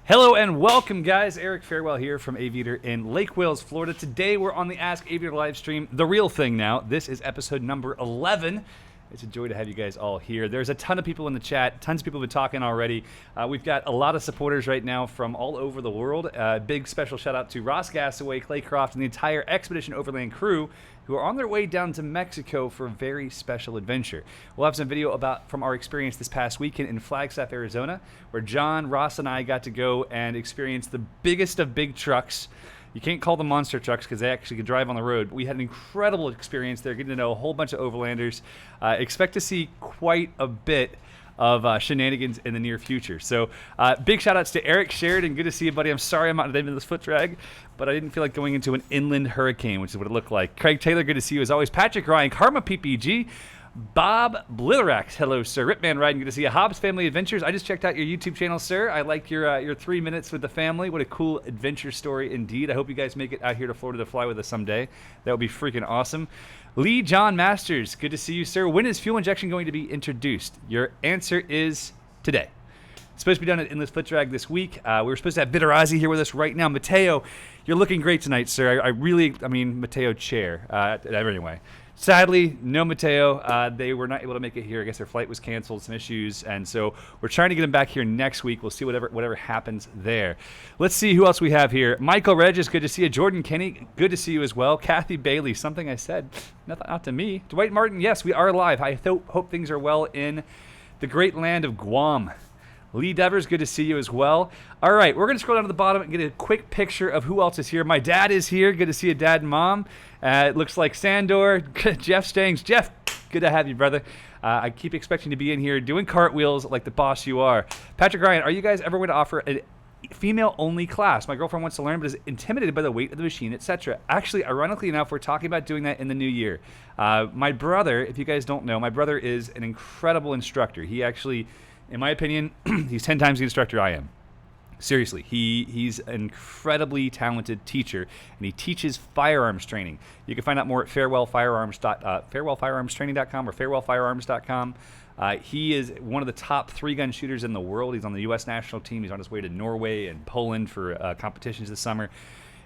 Hello and welcome, guys. Eric Farewell here from Aviator in Lake Wales, Florida. Today we're on the Ask Aviator live stream, the real thing now. This is episode number 11. It's a joy to have you guys all here. There's a ton of people in the chat. Tons of people have been talking already. We've got a lot of supporters right now from all over the world. Big special shout out to Ross Gassaway, Clay Croft, and the entire Expedition Overland crew who are on their way down to Mexico for a very special adventure. We'll have some video from our experience this past weekend in Flagstaff, Arizona, where John, Ross, and I got to go and experience the biggest of big trucks. You can't call them monster trucks because they actually could drive on the road. But we had an incredible experience there, getting to know a whole bunch of overlanders. Expect to see quite a bit of shenanigans in the near future. So big shout outs to Eric Sheridan. Good to see you, buddy. I'm sorry I'm not at the end of this foot drag, but I didn't feel like going into an inland hurricane, which is what it looked like. Craig Taylor, good to see you as always. Patrick Ryan, Karma PPG. Bob Blitherax, hello, sir. Ripman Riding, good to see you. Hobbs Family Adventures, I just checked out your YouTube channel, sir. I liked your 3 minutes with the family. What a cool adventure story indeed. I hope you guys make it out here to Florida to fly with us someday. That would be freaking awesome. Lee John Masters, good to see you, sir. When is fuel injection going to be introduced? Your answer is today. It's supposed to be done at Endless Foot Drag this week. We were supposed to have Viterazzi here with us right now. Mateo, you're looking great tonight, sir. I mean, Mateo Chair. Anyway. Sadly, no Mateo. They were not able to make it here. I guess their flight was canceled, some issues, and so we're trying to get them back here next week. We'll see whatever happens there. Let's see who else we have here. Michael Regis, good to see you. Jordan Kenny, good to see you as well. Kathy Bailey, something I said, not to me. Dwight Martin, yes, we are live. I hope things are well in the great land of Guam. Lee Devers, good to see you as well. All right, we're going to scroll down to the bottom and get a quick picture of who else is here. My dad is here. Good to see you, Dad and Mom. It looks like Sandor, Jeff Stangs. Jeff, good to have you, brother. I keep expecting to be in here doing cartwheels like the boss you are. Patrick Ryan, are you guys ever going to offer a female-only class? My girlfriend wants to learn but is intimidated by the weight of the machine, etc. Actually, ironically enough, we're talking about doing that in the new year. My brother, if you guys don't know, my brother is an incredible instructor. He actually, in my opinion, he's 10 times the instructor I am. Seriously, he's an incredibly talented teacher, and he teaches firearms training. You can find out more at farewellfirearmstraining.com or farewellfirearms.com. He is one of the top 3-gun shooters in the world. He's on the U.S. national team. He's on his way to Norway and Poland for competitions this summer.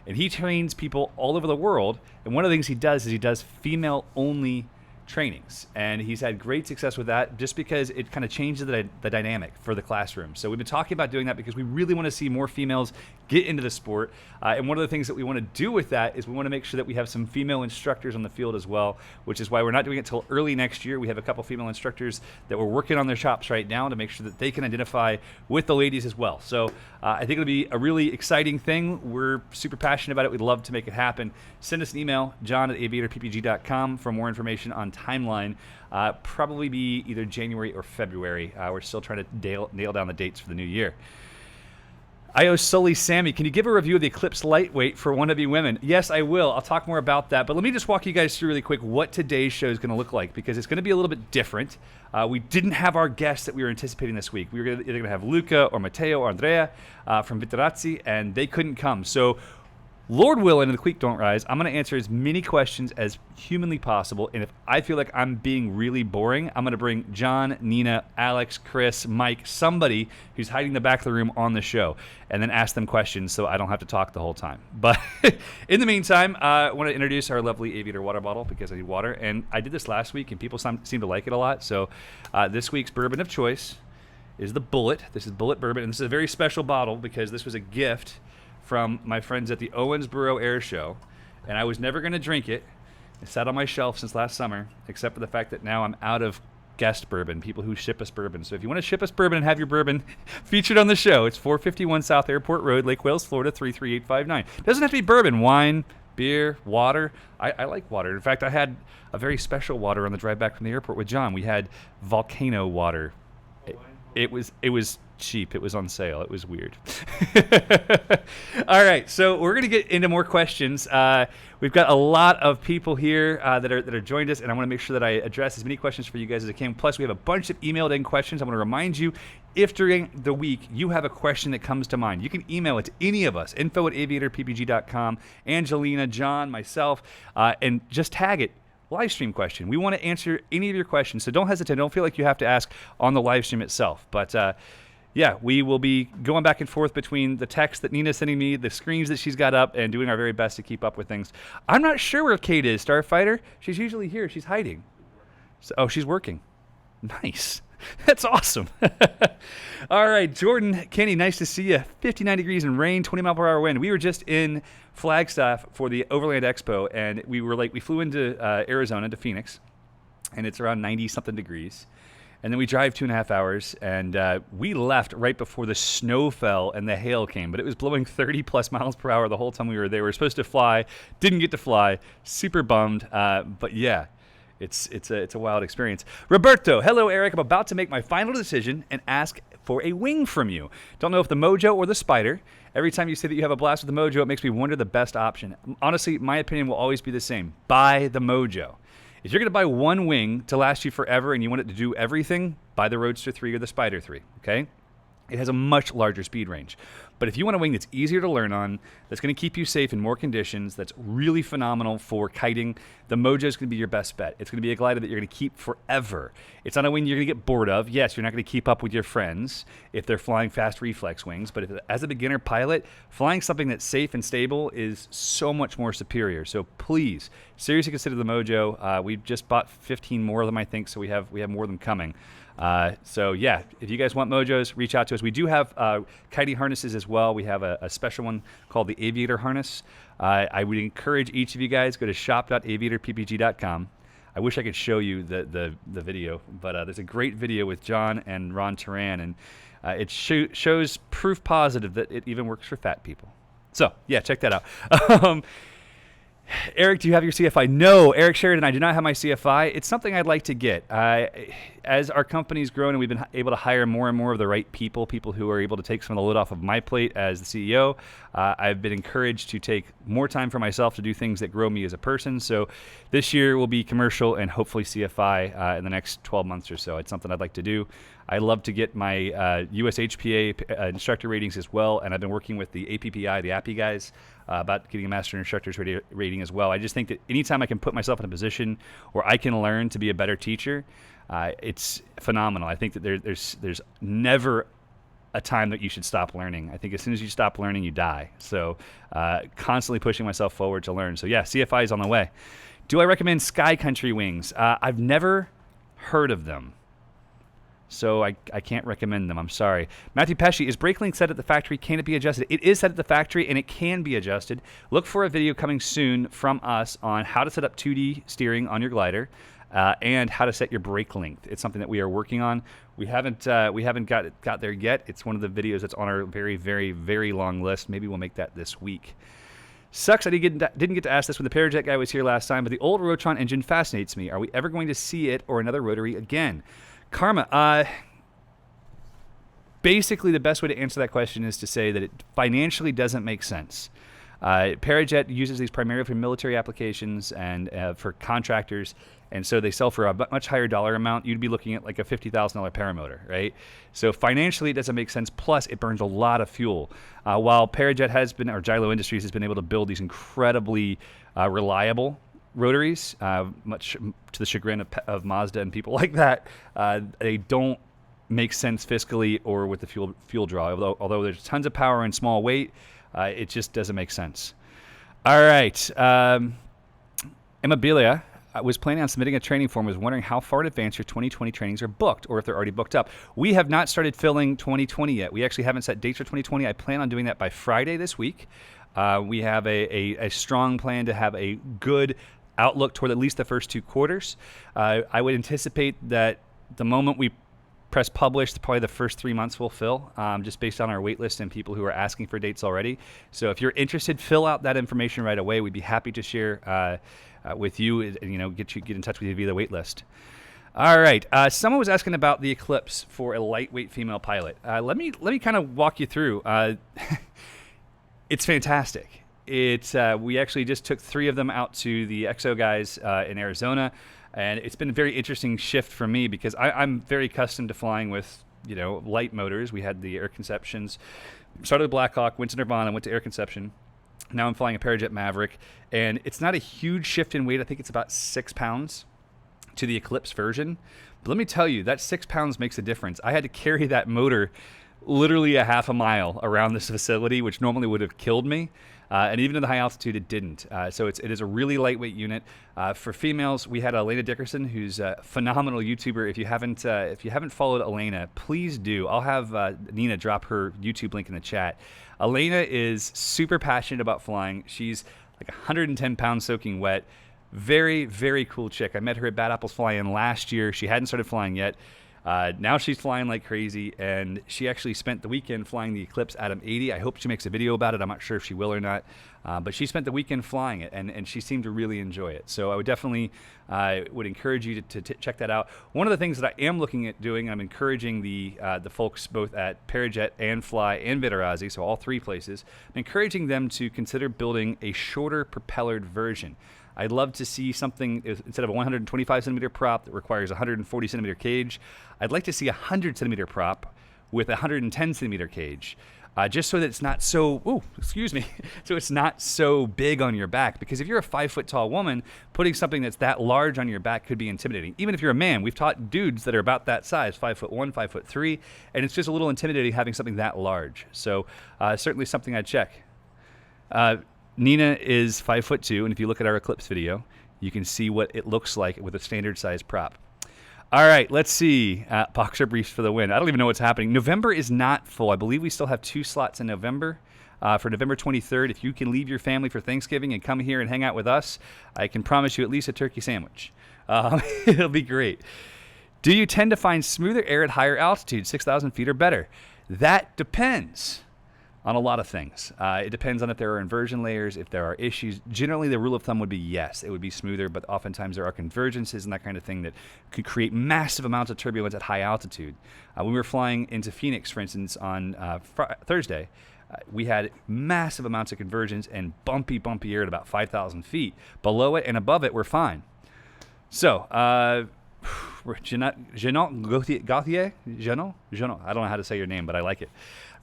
And he trains people all over the world. And one of the things he does is he does female-only trainings, and he's had great success with that just because it kind of changes the dynamic for the classroom. So we've been talking about doing that because we really want to see more females get into the sport, and one of the things that we want to do with that is we want to make sure that we have some female instructors on the field as well, which is why we're not doing it till early next year. We have a couple female instructors that we're working on their chops right now to make sure that they can identify with the ladies as well. So I think it'll be a really exciting thing. We're super passionate about it. We'd love to make it happen. Send us an email, john@aviatorppg.com, for more information on timeline. Probably be either January or February. We're still trying to nail down the dates for the new year. I.O. Sully Sammy, can you give a review of the Eclipse Lightweight for wannabe women? Yes, I will. I'll talk more about that. But let me just walk you guys through really quick what today's show is going to look like, because it's going to be a little bit different. We didn't have our guests that we were anticipating this week. We were either going to have Luca or Matteo or Andrea from Viterazzi, and they couldn't come. So Lord willing, and the creek don't rise, I'm going to answer as many questions as humanly possible. And if I feel like I'm being really boring, I'm going to bring John, Nina, Alex, Chris, Mike, somebody who's hiding in the back of the room on the show, and then ask them questions so I don't have to talk the whole time. But in the meantime, I want to introduce our lovely Aviator water bottle because I need water. And I did this last week, and people seem to like it a lot. So this week's bourbon of choice is the Bullet. This is Bullet Bourbon, and this is a very special bottle because this was a gift from my friends at the Owensboro Air Show, and I was never going to drink it. It sat on my shelf since last summer, except for the fact that now I'm out of guest bourbon, people who ship us bourbon. So if you want to ship us bourbon and have your bourbon featured on the show, it's 451 South Airport Road, Lake Wales, Florida, 33859. It doesn't have to be bourbon, wine, beer, water. I like water. In fact, I had a very special water on the drive back from the airport with John. We had volcano water. It was cheap. It was on sale. It was weird. All right, so we're going to get into more questions. We've got a lot of people here that are joined us, and I want to make sure that I address as many questions for you guys as I can. Plus, we have a bunch of emailed in questions. I want to remind you, if during the week you have a question that comes to mind, you can email it to any of us, info@aviatorppg.com, Angelina, John, myself, and just tag it live stream question. We want to answer any of your questions, so don't hesitate. Don't feel like you have to ask on the live stream itself. But yeah, we will be going back and forth between the text that Nina's sending me, the screens that she's got up, and doing our very best to keep up with things. I'm not sure where Kate is, Starfighter. She's usually here. She's hiding. So, oh, she's working. Nice. That's awesome. All right, Jordan, Kenny, nice to see you. 59 degrees and rain, 20-mile-per-hour wind. We were just in Flagstaff for the Overland Expo, and we flew into Arizona, to Phoenix, and it's around 90-something degrees. And then we drive 2.5 hours, and we left right before the snow fell and the hail came. But it was blowing 30-plus miles per hour the whole time we were there. We were supposed to fly, didn't get to fly, super bummed. But yeah, it's a wild experience. Roberto, hello, Eric. I'm about to make my final decision and ask for a wing from you. Don't know if the Mojo or the Spider. Every time you say that you have a blast with the Mojo, it makes me wonder the best option. Honestly, my opinion will always be the same. Buy the Mojo. If you're going to buy one wing to last you forever and you want it to do everything, buy the Roadster 3 or the Spider 3, okay? It has a much larger speed range. But if you want a wing that's easier to learn on, that's going to keep you safe in more conditions, that's really phenomenal for kiting, the Mojo is going to be your best bet. It's going to be a glider that you're going to keep forever. It's not a wing you're going to get bored of. Yes, you're not going to keep up with your friends if they're flying fast reflex wings, but as a beginner pilot, flying something that's safe and stable is so much more superior. So please, seriously consider the Mojo. We've just bought 15 more of them, I think, so we have more of them coming. So yeah, if you guys want Mojos, reach out to us. We do have kiting harnesses as well. We have a special one called the Aviator harness. I would encourage each of you guys, go to shop.aviatorppg.com. I wish I could show you the video, but there's a great video with John and Ron Turan, and it shows proof positive that it even works for fat people. So yeah, check that out. Eric, do you have your CFI? No, Eric Sheridan, I do not have my CFI. It's something I'd like to get. As our company's grown and we've been able to hire more and more of the right people who are able to take some of the load off of my plate as the CEO, I've been encouraged to take more time for myself to do things that grow me as a person. So this year will be commercial and hopefully CFI in the next 12 months or so. It's something I'd like to do. I love to get my USHPA instructor ratings as well, and I've been working with the APPI, the API guys, about getting a master instructor's rating as well. I just think that anytime I can put myself in a position where I can learn to be a better teacher, it's phenomenal. I think that there's never a time that you should stop learning. I think as soon as you stop learning, you die. So constantly pushing myself forward to learn. So yeah, CFI is on the way. Do I recommend Sky Country wings? I've never heard of them, so I can't recommend them. I'm sorry. Matthew Pesci, is brake link set at the factory? Can it be adjusted? It is set at the factory, and it can be adjusted. Look for a video coming soon from us on how to set up 2D steering on your glider and how to set your brake length. It's something that we are working on. We haven't got there yet. It's one of the videos that's on our very, very, very long list. Maybe we'll make that this week. Sucks I didn't get to ask this when the Parajet guy was here last time, but the old Rotron engine fascinates me. Are we ever going to see it or another rotary again? Karma, basically the best way to answer that question is to say that it financially doesn't make sense. Parajet uses these primarily for military applications and for contractors, and so they sell for a much higher dollar amount. You'd be looking at like a $50,000 paramotor, right? So financially it doesn't make sense, plus it burns a lot of fuel. While Parajet has been, or Gylo Industries has been able to build these incredibly reliable rotaries, much to the chagrin of Mazda and people like that, they don't make sense fiscally or with the fuel draw. Although there's tons of power and small weight, it just doesn't make sense. All right, Immobilia. I was planning on submitting a training form. Was wondering how far in advance your 2020 trainings are booked, or if they're already booked up. We have not started filling 2020 yet. We actually haven't set dates for 2020. I plan on doing that by Friday this week. We have a strong plan to have a good outlook toward at least the first 2 quarters. I would anticipate that the moment we press publish, probably the first 3 months will fill, just based on our wait list and people who are asking for dates already. So if you're interested, fill out that information right away. We'd be happy to share with you and get in touch with you via the wait list. All right. Someone was asking about the Eclipse for a lightweight female pilot. Let me kind of walk you through. It's fantastic. We actually just took 3 of them out to the EXO guys in Arizona, and it's been a very interesting shift for me because I'm very accustomed to flying with light motors. We had the Air Conceptions, started with Blackhawk, went to Nirvana, went to Air Conception. Now I'm flying a Parajet Maverick, and it's not a huge shift in weight. I think it's about 6 pounds to the Eclipse version. But let me tell you, that 6 pounds makes a difference. I had to carry that motor literally a half a mile around this facility, which normally would have killed me. And even at the high altitude, it didn't. So it is a really lightweight unit. For females, we had Elena Dickerson, who's a phenomenal YouTuber. If you haven't followed Elena, please do. I'll have Nina drop her YouTube link in the chat. Elena is super passionate about flying. She's like 110 pounds soaking wet. Very, very cool chick. I met her at Bad Apples Fly-In last year. She hadn't started flying yet. Now she's flying like crazy, and she actually spent the weekend flying the Eclipse Atom 80. I hope she makes a video about it. I'm not sure if she will or not, but she spent the weekend flying it, and she seemed to really enjoy it. So I would definitely would encourage you to check that out. One of the things that I am looking at doing, I'm encouraging the folks both at Parajet and Fly and Vitarazi, so all three places, I'm encouraging them to consider building a shorter propellered version. I'd love to see something, instead of a 125 centimeter prop that requires a 140 centimeter cage, I'd like to see a 100 centimeter prop with a 110 centimeter cage. Just so that it's not so, so it's not so big on your back. Because if you're a 5 foot tall woman, putting something that's that large on your back could be intimidating. Even if you're a man, we've taught dudes that are about that size, 5'1", 5'3", and it's just a little intimidating having something that large. So certainly something I'd check. Nina is 5'2", and if you look at our Eclipse video, you can see what it looks like with a standard size prop. All right, let's see. Boxer briefs for the win. I don't even know what's happening. November is not full. I believe we still have 2 slots in November. For November 23rd, if you can leave your family for Thanksgiving and come here and hang out with us, I can promise you at least a turkey sandwich. It'll be great. Do you tend to find smoother air at higher altitude, 6,000 feet or better? That depends on a lot of things. It depends on if there are inversion layers, if there are issues. Generally, the rule of thumb would be yes, it would be smoother, but oftentimes there are convergences and that kind of thing that could create massive amounts of turbulence at high altitude. When we were flying into Phoenix, for instance, on Thursday, we had massive amounts of convergence and bumpy air at about 5,000 feet. Below it and above it, we're fine. So, Jeanot Gauthier? Jeanot? I don't know how to say your name, but I like it.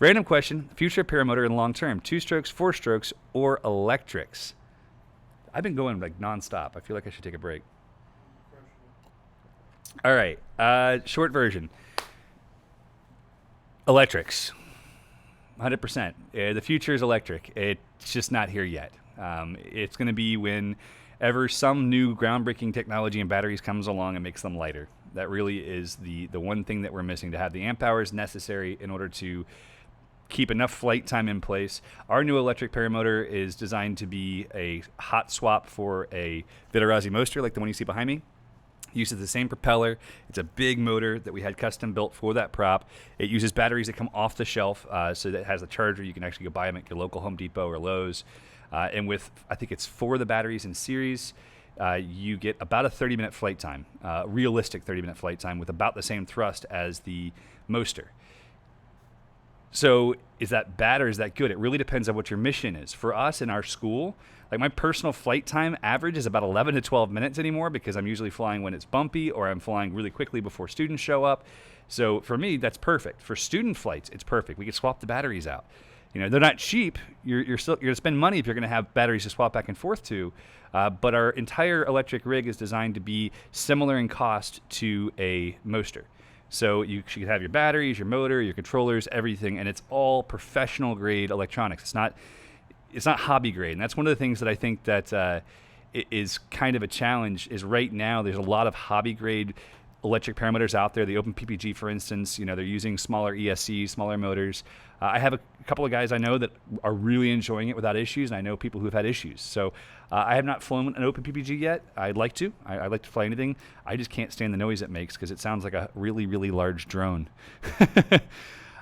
Random question, future paramotor and long term, 2 strokes, 4 strokes, or electrics? I've been going like nonstop. I feel like I should take a break. All right, short version. Electrics, 100%. The future is electric. It's just not here yet. It's going to be whenever some new groundbreaking technology in batteries comes along and makes them lighter. That really is the one thing that we're missing to have the amp hours necessary in order to keep enough flight time in place. Our new electric paramotor is designed to be a hot swap for a Vitarazi Moster like the one you see behind me. It uses the same propeller. It's a big motor that we had custom built for that prop. It uses batteries that come off the shelf, so that it has a charger. You can actually go buy them at your local Home Depot or Lowe's. And with, I think it's 4 of the batteries in series, you get about a 30-minute flight time, realistic 30-minute flight time with about the same thrust as the Moster. So is that bad or is that good? It really depends on what your mission is. For us in our school, like my personal flight time average is about 11 to 12 minutes anymore because I'm usually flying when it's bumpy or I'm flying really quickly before students show up. So for me, that's perfect. For student flights, it's perfect. We can swap the batteries out. You know, they're not cheap. You're going to spend money if you're going to have batteries to swap back and forth to. But our entire electric rig is designed to be similar in cost to a Moster. So you should have your batteries, your motor, your controllers, everything, and it's all professional grade electronics. It's not hobby grade, and that's one of the things that I think that is kind of a challenge. Is right now there's a lot of hobby grade electric paramotors out there. The Open PPG, for instance, you know, they're using smaller ESCs, smaller motors. I have a couple of guys I know that are really enjoying it without issues, and I know people who've had issues. So I have not flown an Open PPG yet. I'd like to. I'd like to fly anything. I just can't stand the noise it makes because it sounds like a really, really large drone.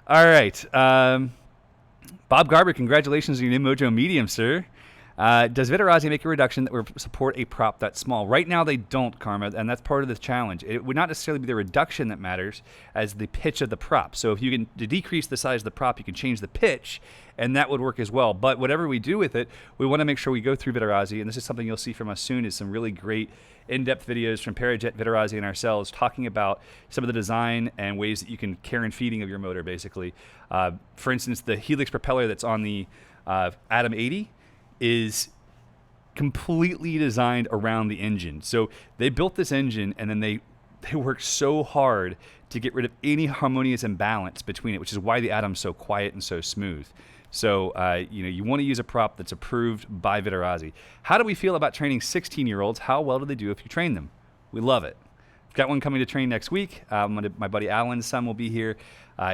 All right. Bob Garber, congratulations on your new Mojo Medium, sir. Does Vitarazi make a reduction that would support a prop that's small? Right now they don't, Karma, and that's part of the challenge. It would not necessarily be the reduction that matters as the pitch of the prop. So if you can decrease the size of the prop, you can change the pitch, and that would work as well. But whatever we do with it, we want to make sure we go through Vitarazi, and this is something you'll see from us soon, is some really great in-depth videos from Parajet, Vitarazi, and ourselves talking about some of the design and ways that you can care and feeding of your motor, basically. For instance, the Helix propeller that's on the Atom 80 is completely designed around the engine. So they built this engine and then they worked so hard to get rid of any harmonious imbalance between it, which is why the atom's so quiet and so smooth. So, you want to use a prop that's approved by Viterazzi. How do we feel about training 16-year-olds? How well do they do if you train them? We love it. Got one coming to train next week. My buddy Alan's son will be here.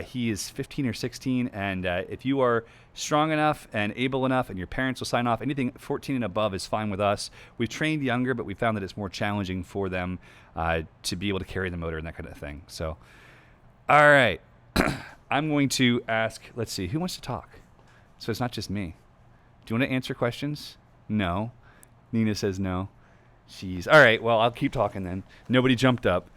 He is 15 or 16, and if you are strong enough and able enough and your parents will sign off, anything 14 and above is fine with us. We've trained younger, but we found that it's more challenging for them to be able to carry the motor and that kind of thing. So, all right. I'm going to ask, let's see, who wants to talk? So it's not just me. Do you want to answer questions? No. Nina says no. Jeez. All right, well, I'll keep talking then. Nobody jumped up.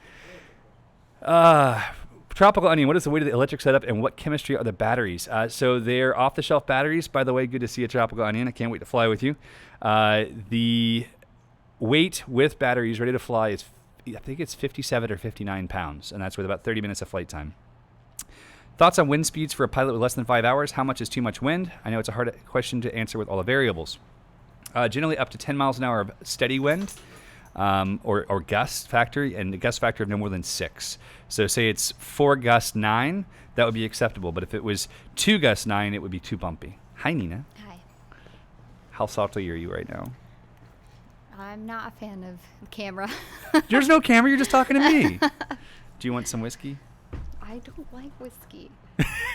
Tropical Onion, what is the weight of the electric setup and what chemistry are the batteries? So they're off-the-shelf batteries. By the way, good to see you, Tropical Onion. I can't wait to fly with you. The weight with batteries ready to fly is, I think it's 57 or 59 pounds, and that's with about 30 minutes of flight time. Thoughts on wind speeds for a pilot with less than 5 hours? How much is too much wind? I know it's a hard question to answer with all the variables. Generally up to 10 miles an hour of steady wind or gust factor, and a gust factor of no more than 6. So say it's 4 gust 9, that would be acceptable. But if it was 2 gust 9, it would be too bumpy. Hi, Nina. Hi. How softly are you right now? I'm not a fan of the camera. There's no camera. You're just talking to me. Do you want some whiskey? I don't like whiskey.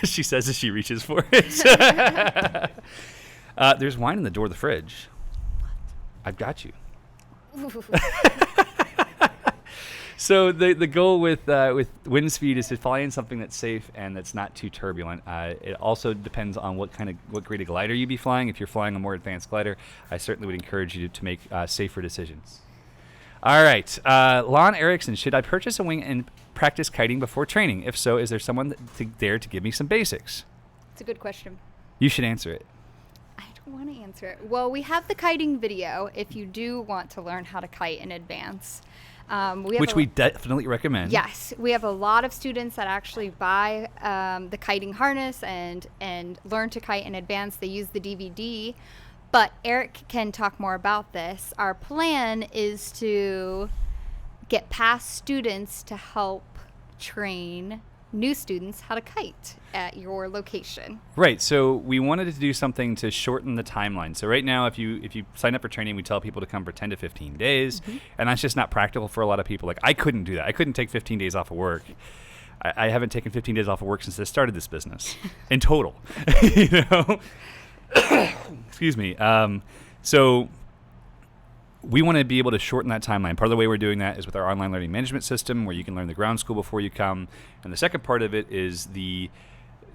She says as she reaches for it. There's wine in the door of the fridge. What? I've got you. So the goal with wind speed is to fly in something that's safe and that's not too turbulent. It also depends on what grade of glider you be flying. If you're flying a more advanced glider, I certainly would encourage you to make safer decisions. All right, Lon Erickson, should I purchase a wing and practice kiting before training? If so, is there someone there to give me some basics? It's a good question. You should answer it. I don't want to answer it. Well, we have the kiting video if you do want to learn how to kite in advance. Which we definitely recommend. Yes, we have a lot of students that actually buy the kiting harness and learn to kite in advance. They use the DVD. But Eric can talk more about this. Our plan is to get past students to help train new students how to kite at your location. Right. So we wanted to do something to shorten the timeline. So right now, if you sign up for training, we tell people to come for 10 to 15 days, and that's just not practical for a lot of people. Like, I couldn't do that. I couldn't take 15 days off of work. I haven't taken 15 days off of work since I started this business in total. You know. Excuse me. So we want to be able to shorten that timeline. Part of the way we're doing that is with our online learning management system, where you can learn the ground school before you come. And the second part of it is the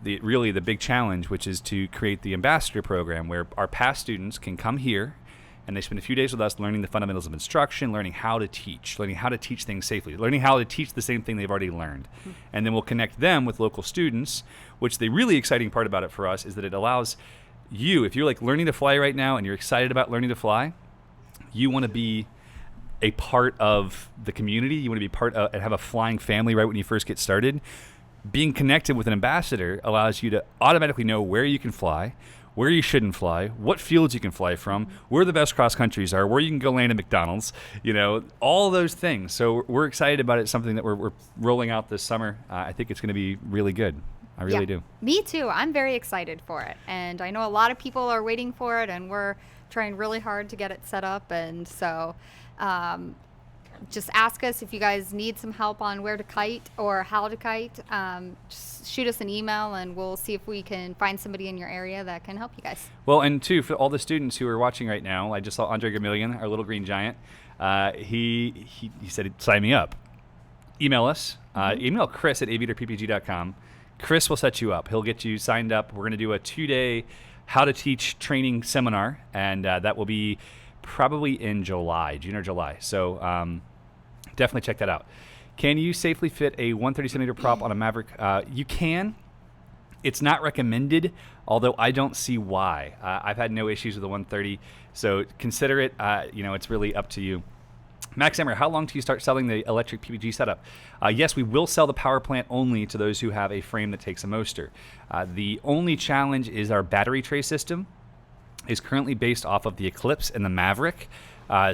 big challenge, which is to create the ambassador program, where our past students can come here and they spend a few days with us learning the fundamentals of instruction, learning how to teach things safely, learning how to teach the same thing they've already learned. And then we'll connect them with local students, which the really exciting part about it for us is that it allows you, if you're like learning to fly right now and you're excited about learning to fly, you want to be a part of the community. You want to be part of and have a flying family right when you first get started. Being connected with an ambassador allows you to automatically know where you can fly, where you shouldn't fly, what fields you can fly from, where the best cross countries are, where you can go land at McDonald's, all those things. So we're excited about it. It's something that we're rolling out this summer. I think it's going to be really good. I really do. Me too. I'm very excited for it. And I know a lot of people are waiting for it, and we're trying really hard to get it set up. And so just ask us if you guys need some help on where to kite or how to kite. Just shoot us an email, and we'll see if we can find somebody in your area that can help you guys. Well, and too, for all the students who are watching right now, I just saw Andre Gamillion, our little green giant. He said, sign me up. Email us. Email Chris at aviatorppg.com. Chris will set you up. He'll get you signed up. We're going to do a 2-day how to teach training seminar, and that will be probably in June or July. So definitely check that out. Can you safely fit a 130cm prop on a Maverick? You can. It's not recommended, although I don't see why. I've had no issues with the 130, so consider it. It's really up to you. Max Emmer, how long till you start selling the electric PPG setup? Yes, we will sell the power plant only to those who have a frame that takes a motor. The only challenge is our battery tray system is currently based off of the Eclipse and the Maverick.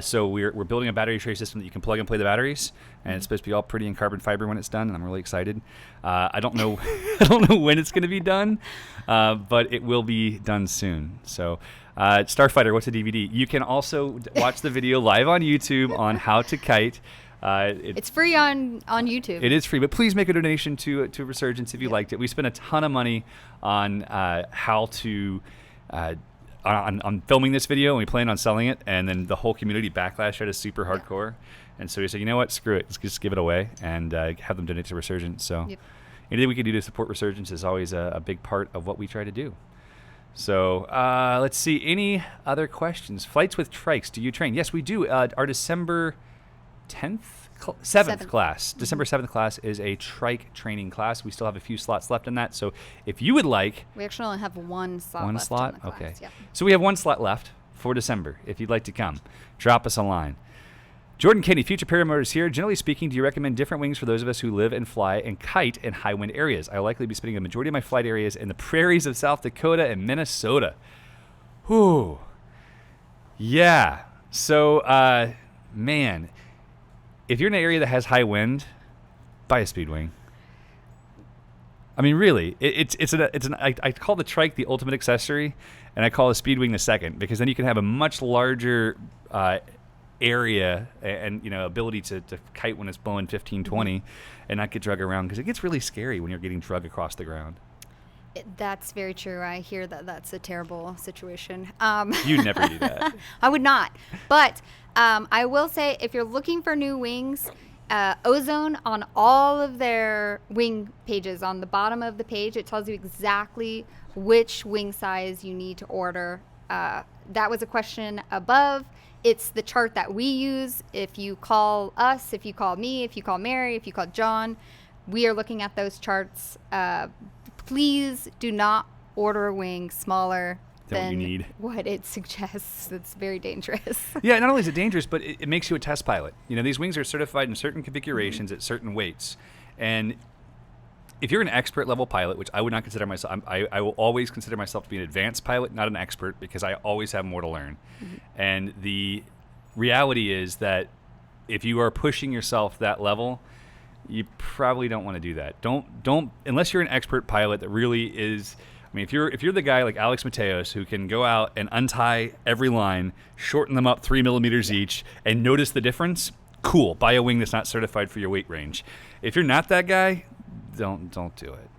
So we're building a battery tray system that you can plug and play the batteries, and it's supposed to be all pretty in carbon fiber when it's done, and I'm really excited. I don't know I don't know when it's going to be done, but it will be done soon. So Starfighter, what's a DVD? You can also watch the video live on YouTube on how to kite. It's free on YouTube. It is free, but please make a donation to Resurgence if you liked it. We spent a ton of money on how to on filming this video, and we plan on selling it, and then the whole community backlash at us super hardcore. And so we said, you know what, screw it, let's just give it away and have them donate to Resurgence. So anything we can do to support Resurgence is always a big part of what we try to do. So let's see, any other questions? Flights with trikes, do you train? Yes, we do. Our December 7th class. December 7th class is a trike training class. We still have a few slots left in that. So if you would like... We actually only have one slot One left slot? in the class. Okay. Yep. So we have one slot left for December. If you'd like to come, drop us a line. Jordan Kinney, Future Paramotors here. Generally speaking, do you recommend different wings for those of us who live and fly and kite in high wind areas? I will likely be spending the majority of my flight areas in the prairies of South Dakota and Minnesota. Whew. Yeah. So, man... If you're in an area that has high wind, buy a speed wing. I mean, really, I call the trike the ultimate accessory, and I call the speed wing the second, because then you can have a much larger area and ability to kite when it's blowing 15, 20, and not get drug around, because it gets really scary when you're getting drug across the ground. That's very true. I hear that that's a terrible situation. You'd never do that. I would not. But I will say, if you're looking for new wings, Ozone, on all of their wing pages, on the bottom of the page, it tells you exactly which wing size you need to order. That was a question above. It's the chart that we use. If you call us, if you call me, if you call Mary, if you call John, we are looking at those charts. Please do not order a wing smaller than what it suggests. It's very dangerous. Yeah, not only is it dangerous, but it makes you a test pilot. These wings are certified in certain configurations at certain weights. And if you're an expert level pilot, which I would not consider myself, I will always consider myself to be an advanced pilot, not an expert, because I always have more to learn. And the reality is that if you are pushing yourself that level, you probably don't want to do that. Don't unless you're an expert pilot that really is. I mean, if you're the guy like Alex Mateos who can go out and untie every line, shorten them up 3 millimeters each, and notice the difference, cool. Buy a wing that's not certified for your weight range. If you're not that guy, don't do it.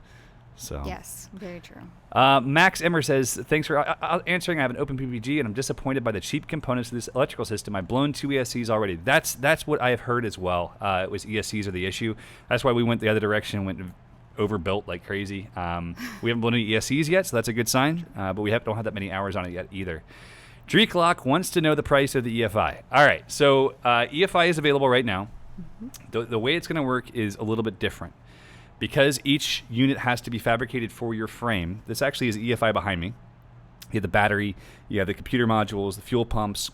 So yes, very true. Max Emmer says, thanks for answering. I have an open PPG, and I'm disappointed by the cheap components of this electrical system. I've blown 2 ESCs already. That's what I have heard as well. It was ESCs are the issue. That's why we went the other direction, went overbuilt like crazy. We haven't blown any ESCs yet, so that's a good sign, but we don't have that many hours on it yet either. Dreeklock wants to know the price of the EFI. All right, so EFI is available right now. The way it's going to work is a little bit different. Because each unit has to be fabricated for your frame, this actually is EFI behind me. You have the battery, you have the computer modules, the fuel pumps,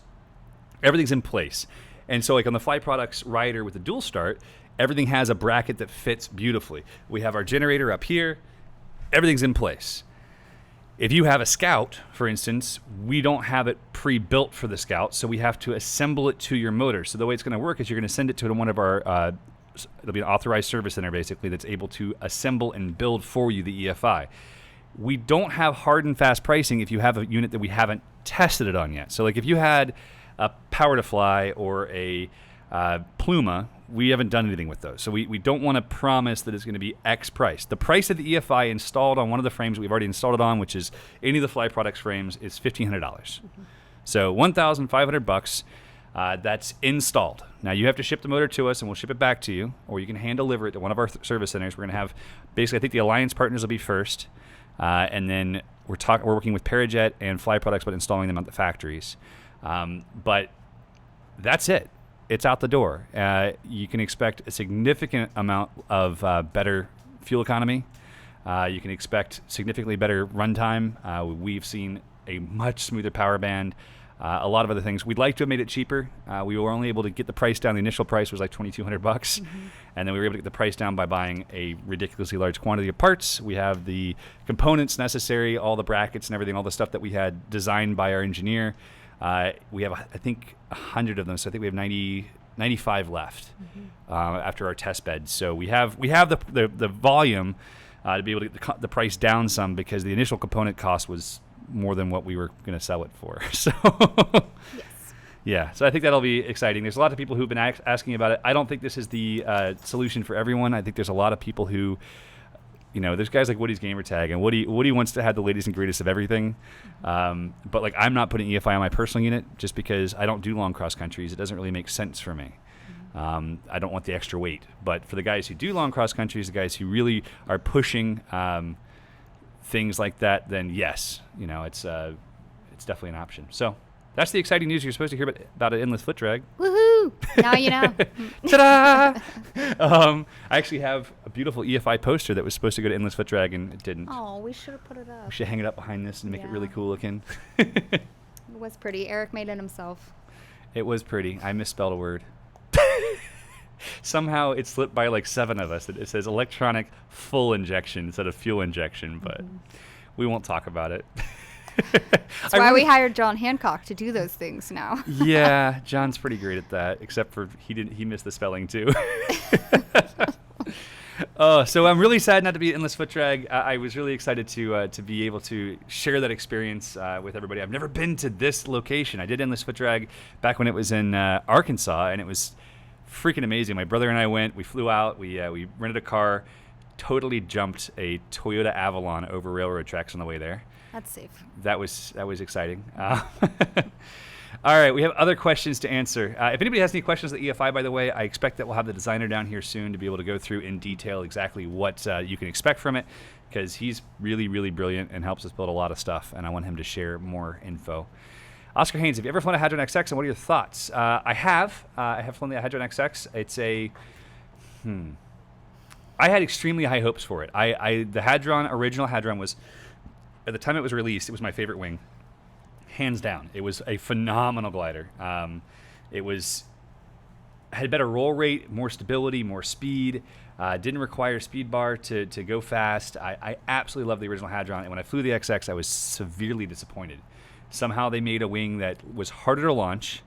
everything's in place. And so like on the Fly Products Rider with the dual start, everything has a bracket that fits beautifully. We have our generator up here, everything's in place. If you have a Scout, for instance, we don't have it pre-built for the Scout, so we have to assemble it to your motor. So the way it's going to work is you're going to send it to one of our it'll be an authorized service center, basically, that's able to assemble and build for you the EFI. We don't have hard and fast pricing if you have a unit that we haven't tested it on yet. So like if you had a Power to Fly or a Pluma, we haven't done anything with those. So we don't want to promise that it's going to be X price. The price of the EFI installed on one of the frames we've already installed it on, which is any of the Fly Products frames, is $1,500. So $1,500. That's installed. Now you have to ship the motor to us and we'll ship it back to you, or you can hand deliver it to one of our service centers. We're going to have, basically I think the alliance partners will be first, and then we're working with Parajet and Fly Products about installing them at the factories. But that's it. It's out the door. You can expect a significant amount of better fuel economy. You can expect significantly better runtime. We've seen a much smoother power band. A lot of other things. We'd like to have made it cheaper. We were only able to get the price down. The initial price was like $2,200, and then we were able to get the price down by buying a ridiculously large quantity of parts. We have the components necessary, all the brackets and everything, all the stuff that we had designed by our engineer. We have, I think, 100 of them. So I think we have 95 left after our test bed. So we have the volume to be able to get the price down some, because the initial component cost was more than what we were going to sell it for. So Yes. yeah, so I think that'll be exciting. There's a lot of people who've been asking about it. I don't think this is the solution for everyone. I think there's a lot of people who, there's guys like Woody's Gamertag, and Woody wants to have the latest and greatest of everything. But like, I'm not putting EFI on my personal unit just because I don't do long cross countries. It doesn't really make sense for me. I don't want the extra weight. But for the guys who do long cross countries, the guys who really are pushing things like that, then yes, it's definitely an option. So that's the exciting news. You're supposed to hear about an endless foot drag. Woohoo! Now you know. Ta-da! I actually have a beautiful EFI poster that was supposed to go to endless foot drag, and it didn't. Oh, we should have put it up. We should hang it up behind this and make it really Yeah. cool looking. It was pretty. Eric made it himself. It was pretty. I misspelled a word. Somehow it slipped by like 7 of us. It says electronic full injection instead of fuel injection, but we won't talk about it. That's why we hired John Hancock to do those things now. Yeah, John's pretty great at that, except for he missed the spelling too. So I'm really sad not to be at Endless Foot Drag. I was really excited to be able to share that experience with everybody. I've never been to this location. I did Endless Foot Drag back when it was in Arkansas, and it was freaking amazing. My brother and I went. We flew out. We rented a car. Totally jumped a Toyota Avalon over railroad tracks on the way there. That's safe. That was exciting. All right, we have other questions to answer. If anybody has any questions on the EFI, by the way, I expect that we'll have the designer down here soon to be able to go through in detail exactly what you can expect from it, because he's really, really brilliant and helps us build a lot of stuff, and I want him to share more info. Oscar Haynes, have you ever flown a Hadron XX, and what are your thoughts? I have flown the Hadron XX. It's I had extremely high hopes for it. The original Hadron was, at the time it was released, it was my favorite wing. Hands down. It was a phenomenal glider. It had better roll rate, more stability, more speed. Didn't require speed bar to go fast. I absolutely loved the original Hadron, and when I flew the XX, I was severely disappointed. Somehow they made a wing that was harder to launch,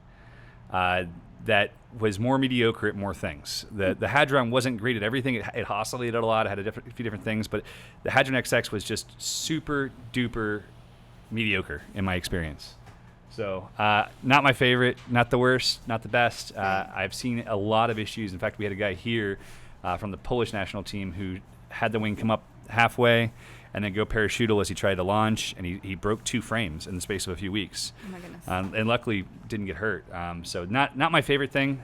that was more mediocre at more things. The Hadron wasn't great at everything. It oscillated a lot. It had a few different things, but the Hadron XX was just super duper mediocre in my experience. So not my favorite, not the worst, not the best. I've seen a lot of issues. In fact, we had a guy here from the Polish national team who had the wing come up halfway and then go parachutal as he tried to launch, and he broke 2 frames in the space of a few weeks. Oh my goodness. And luckily didn't get hurt. So not my favorite thing.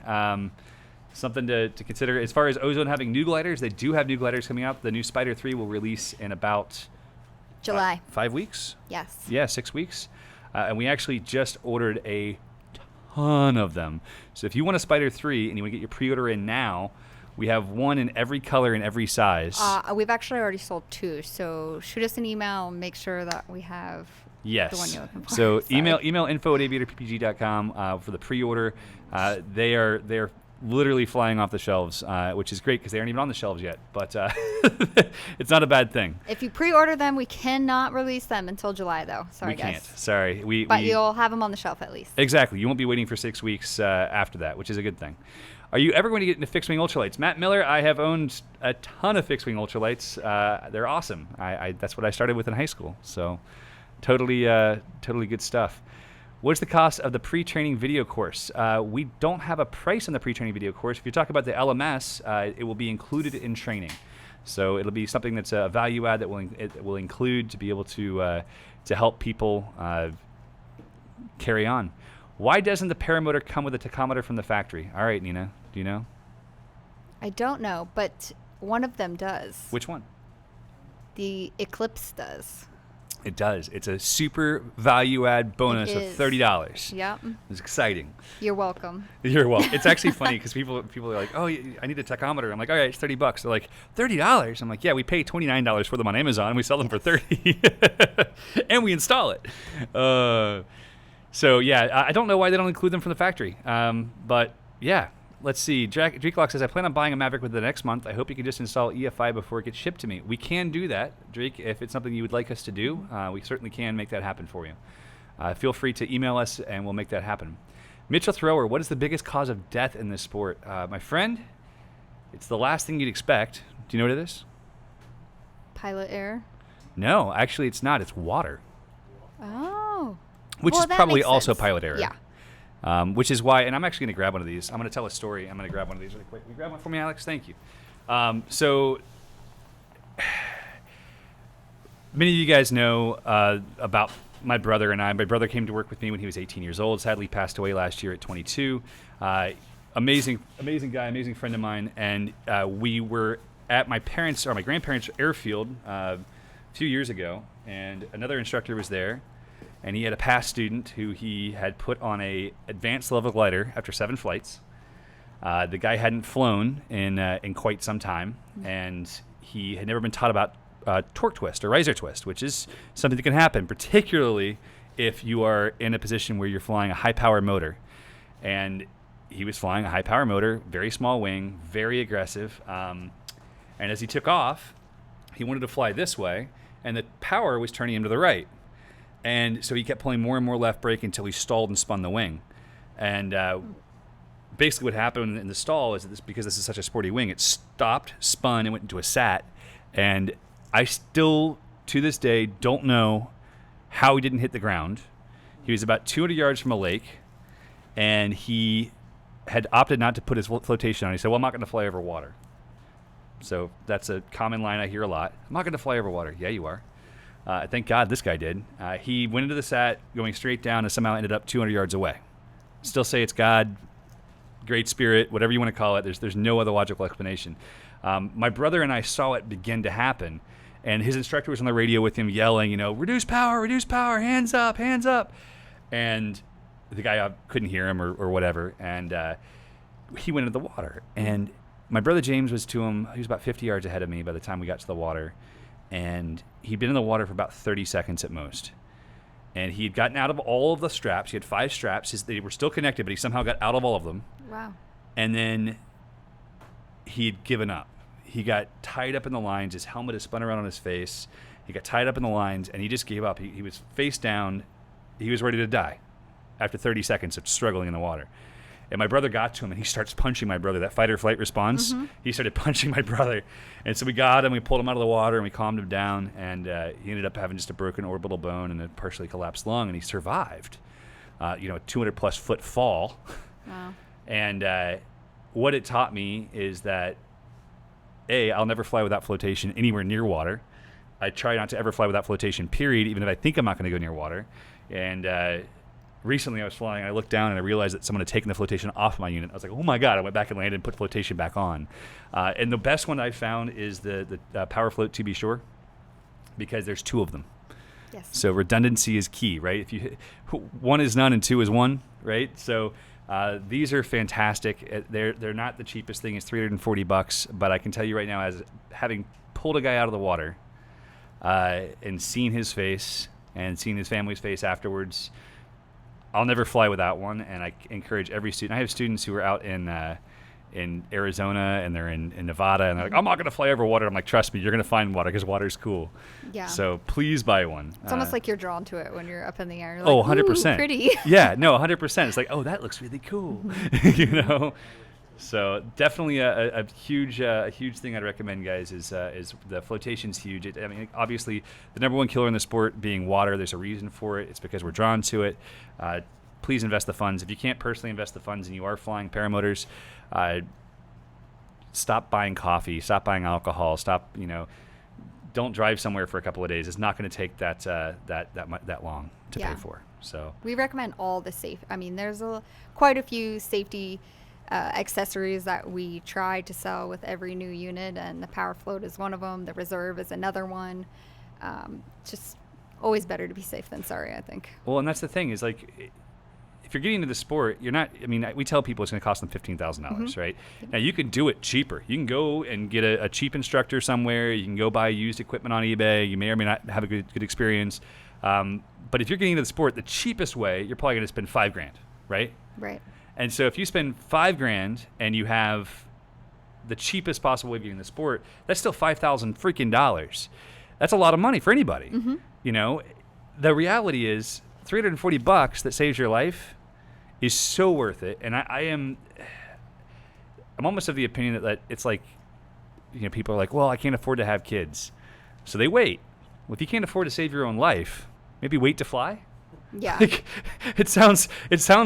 Something to consider. As far as Ozone having new gliders, they do have new gliders coming out. The new Spider 3 will release in about July. 5 weeks? Yes. Yeah, 6 weeks. And we actually just ordered a ton of them. So if you want a Spider 3 and you want to get your pre-order in now, we have one in every color and every size. We've actually already sold 2, so shoot us an email and make sure that we have Yes. the one you're looking for. So Sorry. email info@aviatorppg.com for the pre-order. They're literally flying off the shelves, which is great because they aren't even on the shelves yet. But it's not a bad thing. If you pre-order them, we cannot release them until July, though. Sorry, we guys. can't. Sorry. But you'll have them on the shelf at least. Exactly. You won't be waiting for 6 weeks after that, which is a good thing. Are you ever going to get into fixed-wing ultralights? Matt Miller, I have owned a ton of fixed-wing ultralights. They're awesome. That's what I started with in high school. So totally good stuff. What's the cost of the pre-training video course? We don't have a price on the pre-training video course. If you talk about the LMS, it will be included in training. So it'll be something that's a value add that it will include to be able to help people carry on. Why doesn't the paramotor come with a tachometer from the factory? All right, Nina, do you know? I don't know, but one of them does. Which one? The Eclipse does. It does. It's a super value add bonus It of is. $30. Yep. It's exciting. You're welcome. You're welcome. It's actually funny because people are like, "Oh, I need a tachometer." I'm like, "All right, it's $30." They're like, $30. I'm like, "Yeah, we pay $29 for them on Amazon, and we sell them for $30, and we install it." So yeah, I don't know why they don't include them from the factory. But yeah, let's see. Dreeklock says, "I plan on buying a Maverick within the next month. I hope you can just install EFI before it gets shipped to me." We can do that, Drake. If it's something you would like us to do, we certainly can make that happen for you. feel free to email us and we'll make that happen. Mitchell Thrower, what is the biggest cause of death in this sport? My friend, it's the last thing you'd expect. Do you know what it is? Pilot error? No, actually it's not. It's water. Oh. Which Well, is that probably makes also sense. pilot error. Yeah. Which is why, and I'm actually going to grab one of these. I'm going to tell a story. I'm going to grab one of these really quick. Will you grab one for me, Alex? Thank you. So many of you guys know about my brother and I. My brother came to work with me when he was 18 years old. Sadly, passed away last year at 22. Amazing guy, amazing friend of mine. And we were at my grandparents' airfield a few years ago, and another instructor was there. And he had a past student who he had put on a advanced level glider after 7 flights. The guy hadn't flown in quite some time, and he had never been taught about torque twist or riser twist, which is something that can happen, particularly if you are in a position where you're flying a high-power motor. And he was flying a high-power motor, very small wing, very aggressive. And as he took off, he wanted to fly this way, and the power was turning him to the right. And so he kept pulling more and more left brake until he stalled and spun the wing. And basically what happened in the stall is that because this is such a sporty wing, it stopped, spun, and went into a sat. And I still, to this day, don't know how he didn't hit the ground. He was about 200 yards from a lake, and he had opted not to put his flotation on. He said, well, I'm not going to fly over water. So that's a common line I hear a lot. I'm not going to fly over water. Yeah, you are. Thank God this guy did. He went into the sat going straight down and somehow ended up 200 yards away. Still say it's God, great spirit, whatever you want to call it. There's no other logical explanation. My brother and I saw it begin to happen, and his instructor was on the radio with him yelling, reduce power, hands up, hands up. And the guy couldn't hear him or whatever, and he went into the water. And my brother James was to him. He was about 50 yards ahead of me by the time we got to the water. And he'd been in the water for about 30 seconds at most. And he had gotten out of all of the straps. He had 5 straps. They were still connected, but he somehow got out of all of them. Wow. And then he'd given up. He got tied up in the lines. His helmet had spun around on his face. He got tied up in the lines, and he just gave up. He was face down. He was ready to die after 30 seconds of struggling in the water. And my brother got to him, and he starts punching my brother. That fight or flight response, he started punching my brother. And so we got him, we pulled him out of the water, and we calmed him down. And he ended up having just a broken orbital bone and a partially collapsed lung, and he survived. A 200-plus foot fall. Wow. And what it taught me is that, A, I'll never fly without flotation anywhere near water. I try not to ever fly without flotation, period, even if I think I'm not going to go near water. And recently I was flying, and I looked down and I realized that someone had taken the flotation off my unit. I was like, oh my God. I went back and landed and put flotation back on. And the best one I've found is the Power Float To Be Sure, because there's 2 of them. Yes. So redundancy is key, right? If you 1 is none and 2 is 1, right? So these are fantastic. They're not the cheapest thing. It's $340, but I can tell you right now, as having pulled a guy out of the water and seen his face and seen his family's face afterwards, I'll never fly without one. And I encourage every student. I have students who are out in Arizona and they're in Nevada, and they're like, I'm not going to fly over water. I'm like, trust me, you're going to find water because water's cool. Yeah. So please buy one. It's almost like you're drawn to it when you're up in the air. You're Oh, like, 100%. Ooh, pretty. Yeah, no, 100%. It's like, oh, that looks really cool. So definitely a huge thing I'd recommend, guys, is the flotation's huge. Obviously, the number 1 killer in the sport being water. There's a reason for it. It's because we're drawn to it. Please invest the funds. If you can't personally invest the funds and you are flying paramotors, stop buying coffee. Stop buying alcohol. Stop. Don't drive somewhere for a couple of days. It's not going to take that long to pay for. So we recommend all the safe. There's quite a few safety accessories that we try to sell with every new unit, and the Power Float is one of them. The Reserve is another one. Just always better to be safe than sorry, I think. Well, and that's the thing is, like, if you're getting into the sport, you're not. We tell people it's going to cost them $15,000, right? Now you can do it cheaper. You can go and get a cheap instructor somewhere. You can go buy used equipment on eBay. You may or may not have a good experience. But if you're getting into the sport, the cheapest way, you're probably going to spend $5,000, right? Right. And so if you spend $5,000 and you have the cheapest possible way of getting the sport, that's still $5,000 freaking dollars. That's a lot of money for anybody. The reality is, $340 that saves your life is so worth it. And I'm almost of the opinion that it's like, people are like, well, I can't afford to have kids, so they wait. Well, if you can't afford to save your own life, maybe wait to fly. Yeah. Like, it sounds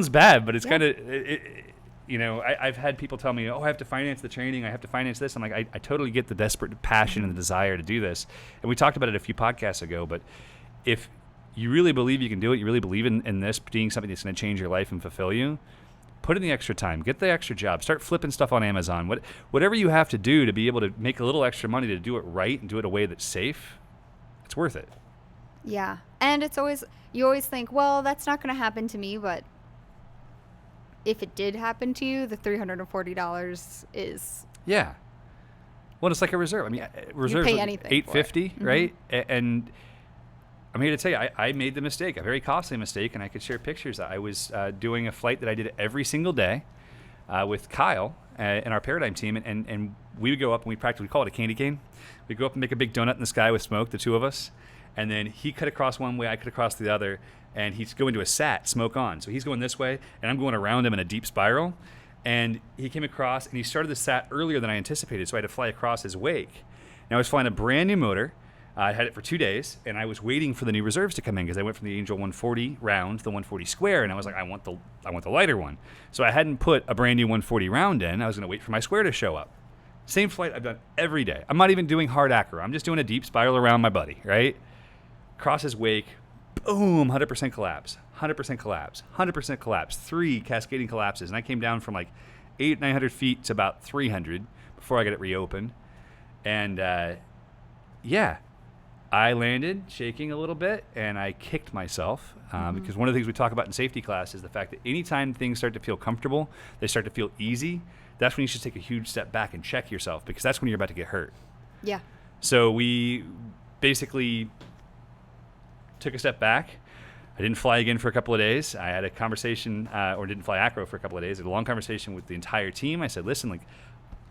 bad, but it's Yeah. kind of, I've had people tell me, oh, I have to finance the training, I have to finance this. I'm like, I totally get the desperate passion and the desire to do this. And we talked about it a few podcasts ago, but if you really believe you can do it, you really believe in this being something that's going to change your life and fulfill you, put in the extra time, get the extra job, start flipping stuff on Amazon, whatever you have to do to be able to make a little extra money to do it right and do it a way that's safe, it's worth it. Yeah. And you always think, well, that's not going to happen to me, but if it did happen to you, the $340 is... Yeah. Well, it's like a reserve. I mean, reserve pay anything for it. $850, right? And I'm here to tell you, I made the mistake, a very costly mistake, and I could share pictures. I was doing a flight that I did every single day with Kyle and our Paradigm team, and we would go up and we call it a candy cane. We'd go up and make a big donut in the sky with smoke, the two of us, and then he cut across one way, I cut across the other, and he's going to a sat, smoke on. So he's going this way, and I'm going around him in a deep spiral, and he came across, and he started the sat earlier than I anticipated, so I had to fly across his wake. Now I was flying a brand new motor. I had it for 2 days, and I was waiting for the new reserves to come in because I went from the Angel 140 round to the 140 square, and I was like, I want the lighter one. So I hadn't put a brand new 140 round in. I was going to wait for my square to show up. Same flight I've done every day. I'm not even doing hard acro. I'm just doing a deep spiral around my buddy, right? Cross his wake, boom, 100% collapse, 100% collapse, 100% collapse, 3 cascading collapses, and I came down from like 900 feet to about 300 before I got it reopened, and yeah. I landed shaking a little bit, and I kicked myself because one of the things we talk about in safety class is the fact that anytime things start to feel comfortable, they start to feel easy, that's when you should take a huge step back and check yourself, because that's when you're about to get hurt. Yeah. So we basically took a step back. I didn't fly again for a couple of days. I had a conversation, or didn't fly acro for a couple of days. I had a long conversation with the entire team. I said, listen, like,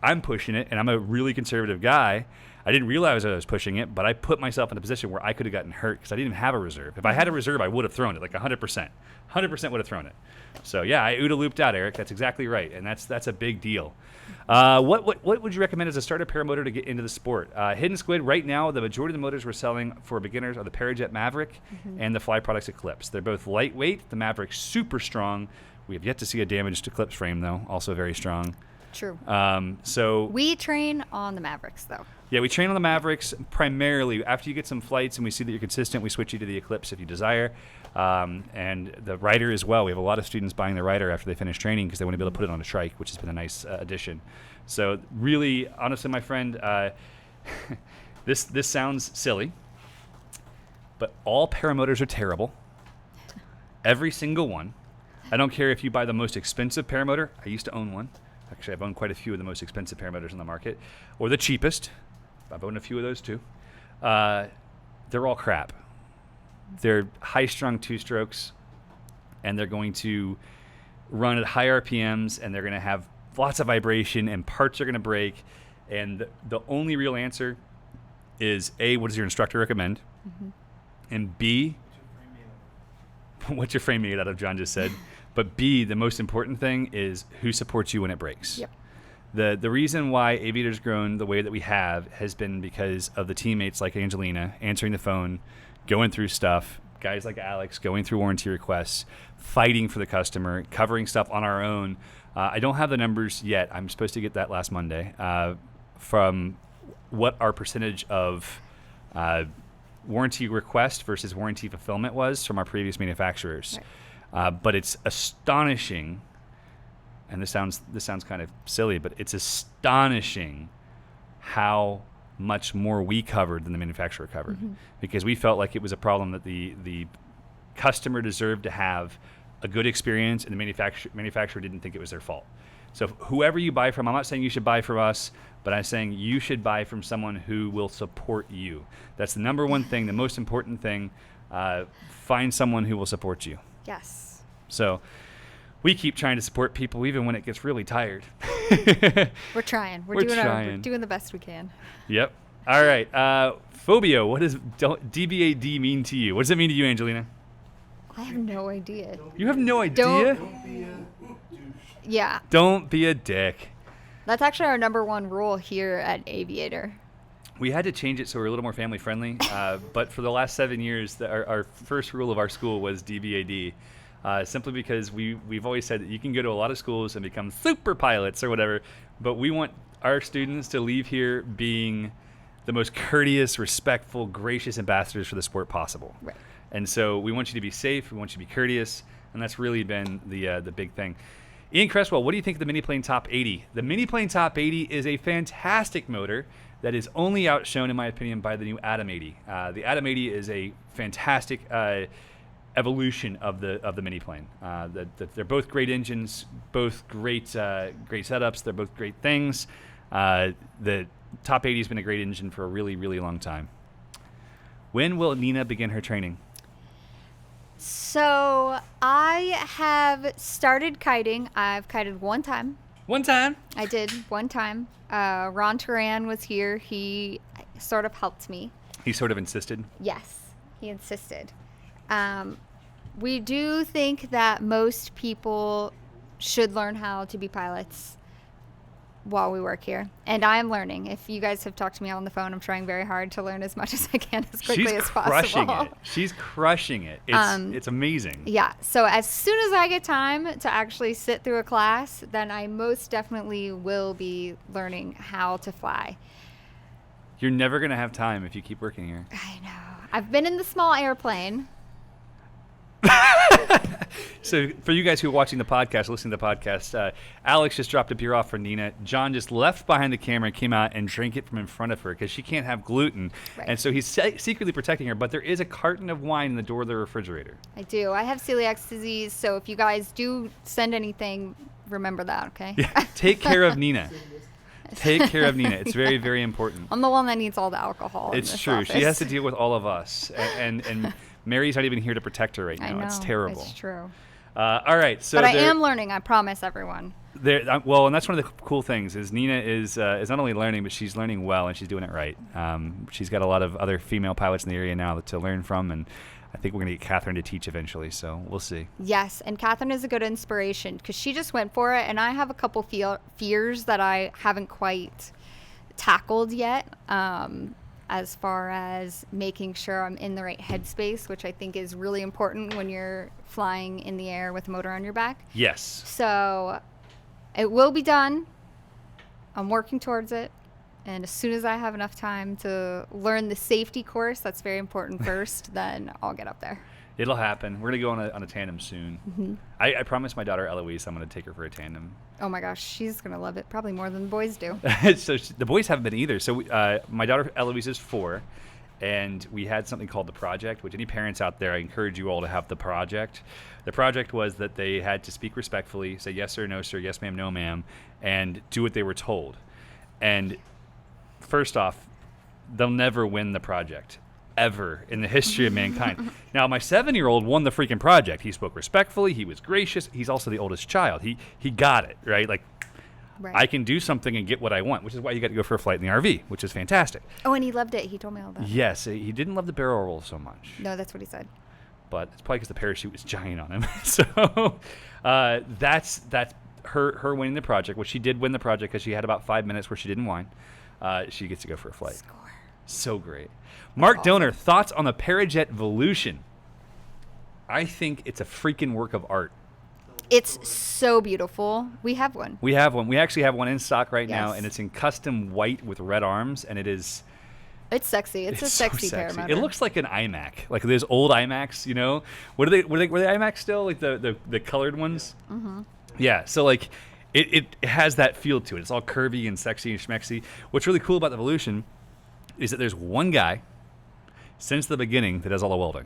I'm pushing it, and I'm a really conservative guy. I didn't realize I was pushing it, but I put myself in a position where I could have gotten hurt because I didn't even have a reserve. If I had a reserve, I would have thrown it, like 100%. 100% would have thrown it. So yeah, I OODA looped out, Eric. That's exactly right, and that's a big deal. What would you recommend as a starter paramotor to get into the sport? Hidden Squid, right now, the majority of the motors we're selling for beginners are the Parajet Maverick and the Fly Products Eclipse. They're both lightweight. The Maverick's super strong. We have yet to see a damaged Eclipse frame, though. Also very strong. True. So we train on the Mavericks, though. Yeah, we train on the Mavericks primarily. After you get some flights and we see that you're consistent, we switch you to the Eclipse if you desire. And the Rider as well. We have a lot of students buying the Rider after they finish training because they want to be able to put it on a trike, which has been a nice addition. So really, honestly, my friend, this sounds silly, but all paramotors are terrible. Every single one. I don't care if you buy the most expensive paramotor. I used to own one. Actually, I've owned quite a few of the most expensive paramotors on the market. Or the cheapest. I've owned a few of those too. They're all crap. They're high-strung two-strokes, and they're going to run at high RPMs, and they're going to have lots of vibration, and parts are going to break. And the only real answer is, A, what does your instructor recommend? And B, what's your frame made out of, John just said. But B, the most important thing is who supports you when it breaks. Yep. The reason why Aviator's grown the way that we have has been because of the teammates like Angelina answering the phone, going through stuff, guys like Alex going through warranty requests, fighting for the customer, covering stuff on our own. I don't have the numbers yet. I'm supposed to get that last Monday from what our percentage of warranty request versus warranty fulfillment was from our previous manufacturers. Right. But it's astonishing, and this sounds kind of silly, but it's astonishing how much more we covered than the manufacturer covered, because we felt like it was a problem that the customer deserved to have a good experience, and the manufacturer didn't think it was their fault. So whoever you buy from, I'm not saying you should buy from us, but I'm saying you should buy from someone who will support you. That's the number one thing, the most important thing. Find someone who will support you. Yes. So we keep trying to support people even when it gets really tired. We're trying. We're doing the best we can. Yep. All right. Phobia, what does DBAD mean to you? What does it mean to you, Angelina? I have no idea. You have no idea? Yeah. Don't be a dick. That's actually our #1 rule here at Aviator. We had to change it so we're a little more family friendly, but for the last 7 years, our first rule of our school was DBAD, simply because we've always said that you can go to a lot of schools and become super pilots or whatever, but we want our students to leave here being the most courteous, respectful, gracious ambassadors for the sport possible. Right. And so we want you to be safe, we want you to be courteous, and that's really been the big thing. Ian Cresswell, what do you think of the Mini-Plane Top 80? The Mini-Plane Top 80 is a fantastic motor that is only outshone, in my opinion, by the new Atom 80. The Atom 80 is a fantastic evolution of the Mini-Plane. They're both great engines, both great setups. They're both great things. The Top 80 has been a great engine for a really, really long time. When will Nina begin her training? So I have started kiting. I've kited one time. One time. I did one time. Ron Turan was here. He sort of helped me. He sort of insisted. Yes, he insisted. We do think that most people should learn how to be pilots while we work here. And I am learning. If you guys have talked to me on the phone, I'm trying very hard to learn as much as I can as quickly as possible. She's crushing it. It's amazing. Yeah. So as soon as I get time to actually sit through a class, then I most definitely will be learning how to fly. You're never going to have time if you keep working here. I know. I've been in the small airplane. So for you guys who are watching the podcast, listening to the podcast, Alex just dropped a beer off for Nina. John just left behind the camera and came out and drank it from in front of her because she can't have gluten. Right. And so he's secretly protecting her, but there is a carton of wine in the door of the refrigerator. I do. I have celiac disease, so if you guys do send anything, remember that, okay? Yeah, take care of Nina. Take care of Nina. It's very, very important. I'm the one that needs all the alcohol. It's in this true. office. She has to deal with all of us. And Mary's not even here to protect her right now. I know. It's terrible. It's true. All right. So but I am learning. I promise everyone. Well, and that's one of the cool things is Nina is not only learning, but she's learning well, and she's doing it right. She's got a lot of other female pilots in the area now to learn from, and I think we're going to get Catherine to teach eventually, so we'll see. Yes, and Catherine is a good inspiration because she just went for it, and I have a couple fears that I haven't quite tackled yet, as far as making sure I'm in the right headspace, which I think is really important when you're flying in the air with a motor on your back. Yes. So it will be done. I'm working towards it. And as soon as I have enough time to learn the safety course, that's very important first, then I'll get up there. It'll happen. We're going to go on a tandem soon. Mm-hmm. I promised my daughter Eloise I'm going to take her for a tandem. Oh my gosh, she's going to love it, probably more than the boys do. So the boys haven't been either. So my daughter Eloise is 4, and we had something called the project, which any parents out there, I encourage you all to have the project. The project was that they had to speak respectfully, say yes sir, no sir, yes ma'am, no ma'am, and do what they were told. And first off, they'll never win the project, ever in the history of mankind. Now, my 7-year-old won the freaking project. He spoke respectfully. He was gracious. He's also the oldest child. He got it, right? Like, right. I can do something and get what I want, which is why you got to go for a flight in the RV, which is fantastic. Oh, and he loved it. He told me all that. Yes, he didn't love the barrel roll so much. No, that's what he said. But it's probably because the parachute was giant on him. So that's her winning the project, which she did win the project because she had about 5 minutes where she didn't whine. She gets to go for a flight. Score. So great. Mark Donor, thoughts on the Parajet Volution? I think it's a freaking work of art. It's so beautiful. We have one. We have one. We actually have one in stock right now, Yes. and it's in custom white with red arms, and it is... It's sexy. It's a so sexy paramotor. It looks like an iMac, like those old iMacs, you know? Were they iMacs still, like the colored ones? Mm-hmm. Yeah, so like... It has that feel to it. It's all curvy and sexy and schmexy. What's really cool about the Volution is that there's one guy since the beginning that does all the welding.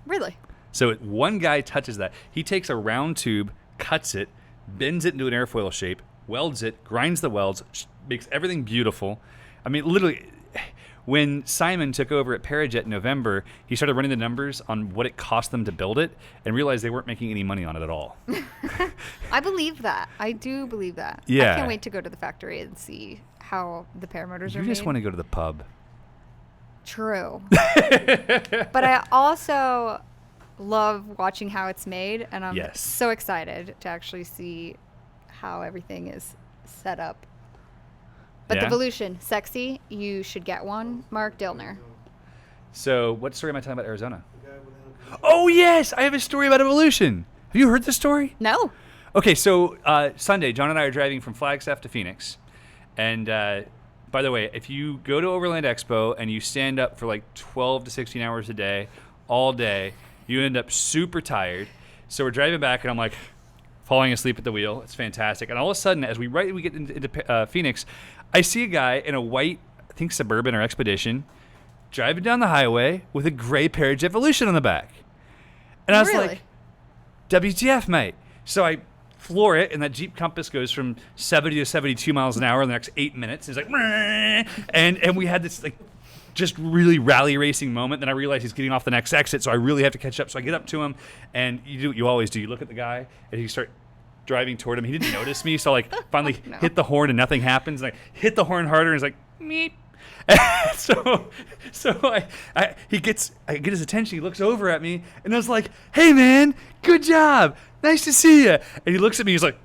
Really? So one guy touches that. He takes a round tube, cuts it, bends it into an airfoil shape, welds it, grinds the welds, makes everything beautiful. I mean, literally, when Simon took over at Parajet in November, he started running the numbers on what it cost them to build it and realized they weren't making any money on it at all. I believe that. I do believe that. Yeah. I can't wait to go to the factory and see how the paramotors are made. You just want to go to the pub. True. But I also love watching how it's made, and I'm Yes. so excited to actually see how everything is set up. But the Yeah? Volution, sexy. You should get one. Mark Dillner. So, what story am I talking about Arizona? Oh, yes! I have a story about evolution. Have you heard this story? No. Okay, so Sunday, John and I are driving from Flagstaff to Phoenix. And by the way, if you go to Overland Expo and you stand up for like 12 to 16 hours a day, all day, you end up super tired. So we're driving back, and I'm like falling asleep at the wheel. It's fantastic. And all of a sudden, as we get into Phoenix, I see a guy in a white, I think Suburban or Expedition, driving down the highway with a gray Parage Evolution on the back. And I was Really? like, WTF, mate. So I floor it, and that Jeep Compass goes from 70 to 72 miles an hour in the next 8 minutes. It's like, and we had this like just really rally racing moment. Then I realized he's getting off the next exit, so I really have to catch up. So I get up to him, and you do what you always do. You look at the guy, and you start driving toward him. He didn't notice me, so I like finally No. hit the horn, and nothing happens. And I hit the horn harder, and he's like, meep. I get his attention. He looks over at me, and I was like, "Hey, man, good job, nice to see you." And he looks at me. He's like,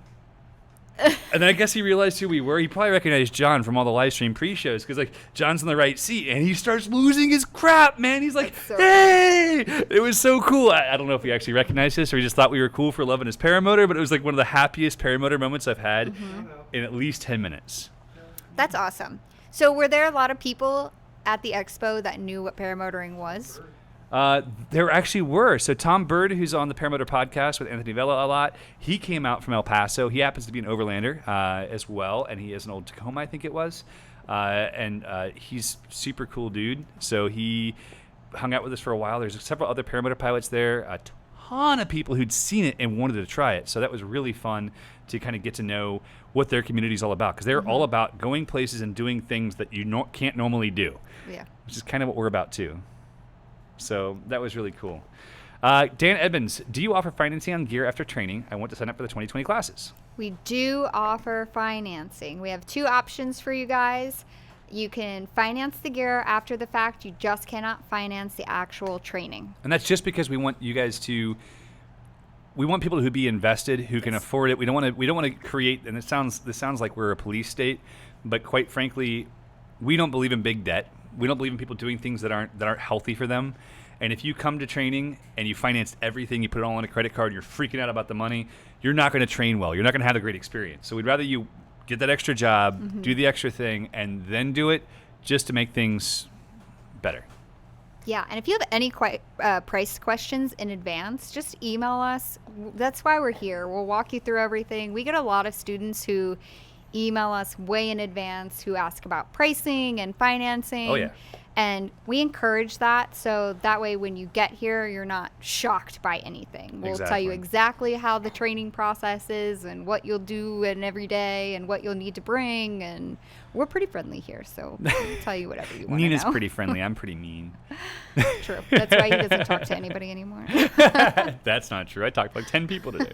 and then I guess he realized who we were. He probably recognized John from all the live stream pre-shows because like John's in the right seat, and he starts losing his crap, man. He's like, So "Hey!" It was so cool. I don't know if he actually recognized us or he just thought we were cool for loving his paramotor, but it was like one of the happiest paramotor moments I've had in at least 10 minutes. That's awesome. So were there a lot of people at the expo that knew what paramotoring was? There actually were. So Tom Bird, who's on the Paramotor podcast with Anthony Vella a lot, he came out from El Paso. He happens to be an Overlander as well, and he is an old Tacoma, I think it was. And he's super cool dude. So he hung out with us for a while. There's several other paramotor pilots there, a ton of people who'd seen it and wanted to try it. So that was really fun to kind of get to know what their community is all about, because they're all about going places and doing things that you can't normally do, Yeah. which is kind of what we're about too. So that was really cool. Dan Edmonds, do you offer financing on gear after training? I want to sign up for the 2020 classes. We do offer financing. We have two options for you guys. You can finance the gear after the fact. You just cannot finance the actual training. And that's just because we want you guys to. We want people who be invested, who can afford it. We don't want to create. And this sounds like we're a police state, but quite frankly, we don't believe in big debt. We don't believe in people doing things that aren't healthy for them. And if you come to training and you financed everything, you put it all on a credit card, you're freaking out about the money, you're not going to train well. You're not going to have a great experience. So we'd rather you get that extra job, do the extra thing, and then do it just to make things better. Yeah, and if you have any price questions in advance, just email us. That's why we're here. We'll walk you through everything. We get a lot of students who email us way in advance who ask about pricing and financing. Oh, yeah. And we encourage that, so that way when you get here, you're not shocked by anything. We'll tell you exactly how the training process is and what you'll do in every day and what you'll need to bring. And we're pretty friendly here, so we'll tell you whatever you want to know. Nina's pretty friendly. I'm pretty mean. True. That's why he doesn't talk to anybody anymore. That's not true. I talked to like 10 people today.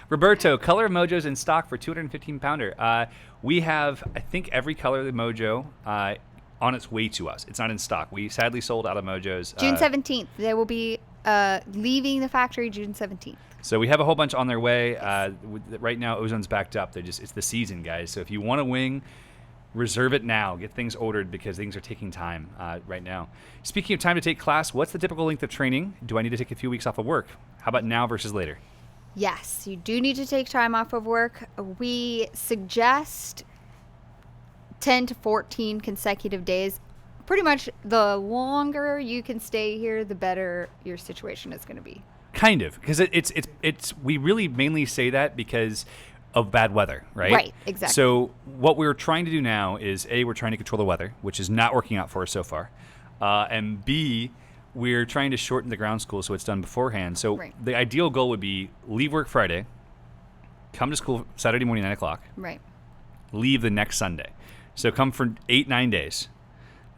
Roberto, color of Mojos in stock for 215 pounder. We have, I think, every color of the Mojo on its way to us. It's not in stock. We sadly sold out of Mojos. June 17th. They will be leaving the factory June 17th. So we have a whole bunch on their way. Right now, Ozone's backed up. It's the season, guys. So if you want a wing, reserve it now. Get things ordered because things are taking time right now. Speaking of time to take class, what's the typical length of training? Do I need to take a few weeks off of work? How about now versus later? Yes, you do need to take time off of work. We suggest 10 to 14 consecutive days. Pretty much the longer you can stay here, the better your situation is going to be. Kind of, because it's we really mainly say that because of bad weather, right? Right, exactly. So what we're trying to do now is A, we're trying to control the weather, which is not working out for us so far, and B, we're trying to shorten the ground school so it's done beforehand. So the ideal goal would be leave work Friday, come to school Saturday morning 9 o'clock, right? Leave the next Sunday. So come for 8-9 days.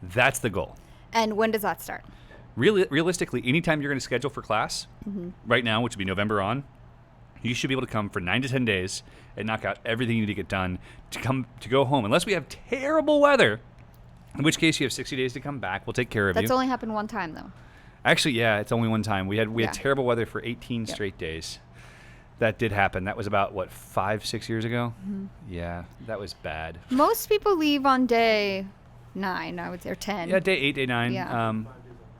That's the goal. And when does that start? Realistically, anytime you're going to schedule for class, right now, which would be November on, you should be able to come for 9 to 10 days and knock out everything you need to get done to go home. Unless we have terrible weather, in which case you have 60 days to come back. We'll take care of you. That's only happened one time, though. Actually, yeah, it's only one time. We had Yeah. terrible weather for 18 Yep. straight days. That did happen. That was about, what, 5-6 years ago? Mm-hmm. Yeah, that was bad. Most people leave on day 9, I would say, or 10. Yeah, day 8, day 9. Yeah.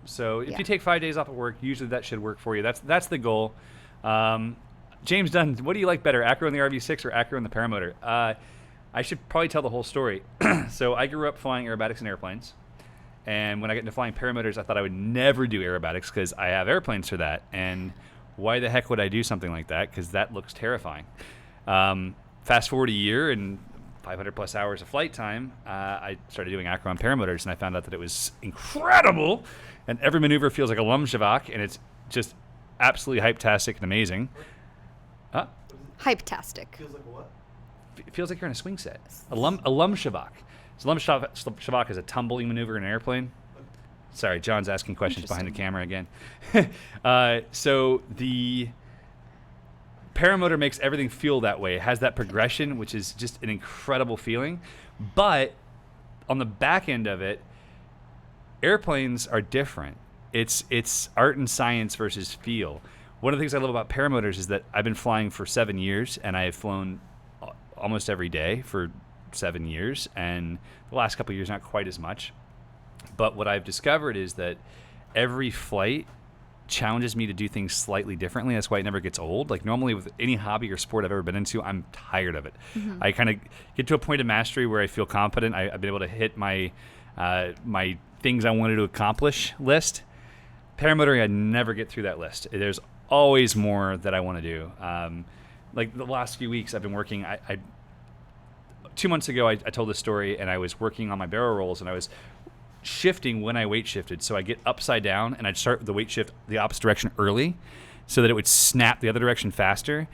So if Yeah. you take 5 days off of work, usually that should work for you. That's the goal. James Dunn, what do you like better, acro in the RV6 or acro in the paramotor? I should probably tell the whole story. So I grew up flying aerobatics in airplanes. And when I got into flying paramotors, I thought I would never do aerobatics because I have airplanes for that. And why the heck would I do something like that? Because that looks terrifying. Fast forward a year and 500 plus hours of flight time, I started doing acro on paramotors, and I found out that it was incredible. And every maneuver feels like a lumshavak, and it's just absolutely hype-tastic and amazing. Hype-tastic. Feels like a what? It feels like you're in a swing set. A lumshavak. So lumshavak is a tumbling maneuver in an airplane. Sorry, John's asking questions behind the camera again. So the paramotor makes everything feel that way. It has that progression, which is just an incredible feeling. But on the back end of it, airplanes are different. It's art and science versus feel. One of the things I love about paramotors is that I've been flying for 7 years, and I have flown almost every day for 7 years, and the last couple of years not quite as much. But what I've discovered is that every flight challenges me to do things slightly differently. That's why it never gets old. Like normally with any hobby or sport I've ever been into, I'm tired of it. Mm-hmm. I kind of get to a point of mastery where I feel confident. I've been able to hit my my things I wanted to accomplish list. Paramotoring, I never get through that list. There's always more that I want to do. Like the last few weeks I've been working, 2 months ago I told this story, and I was working on my barrel rolls, and I was shifting when I weight shifted. So I get upside down, and I'd start the weight shift the opposite direction early so that it would snap the other direction faster.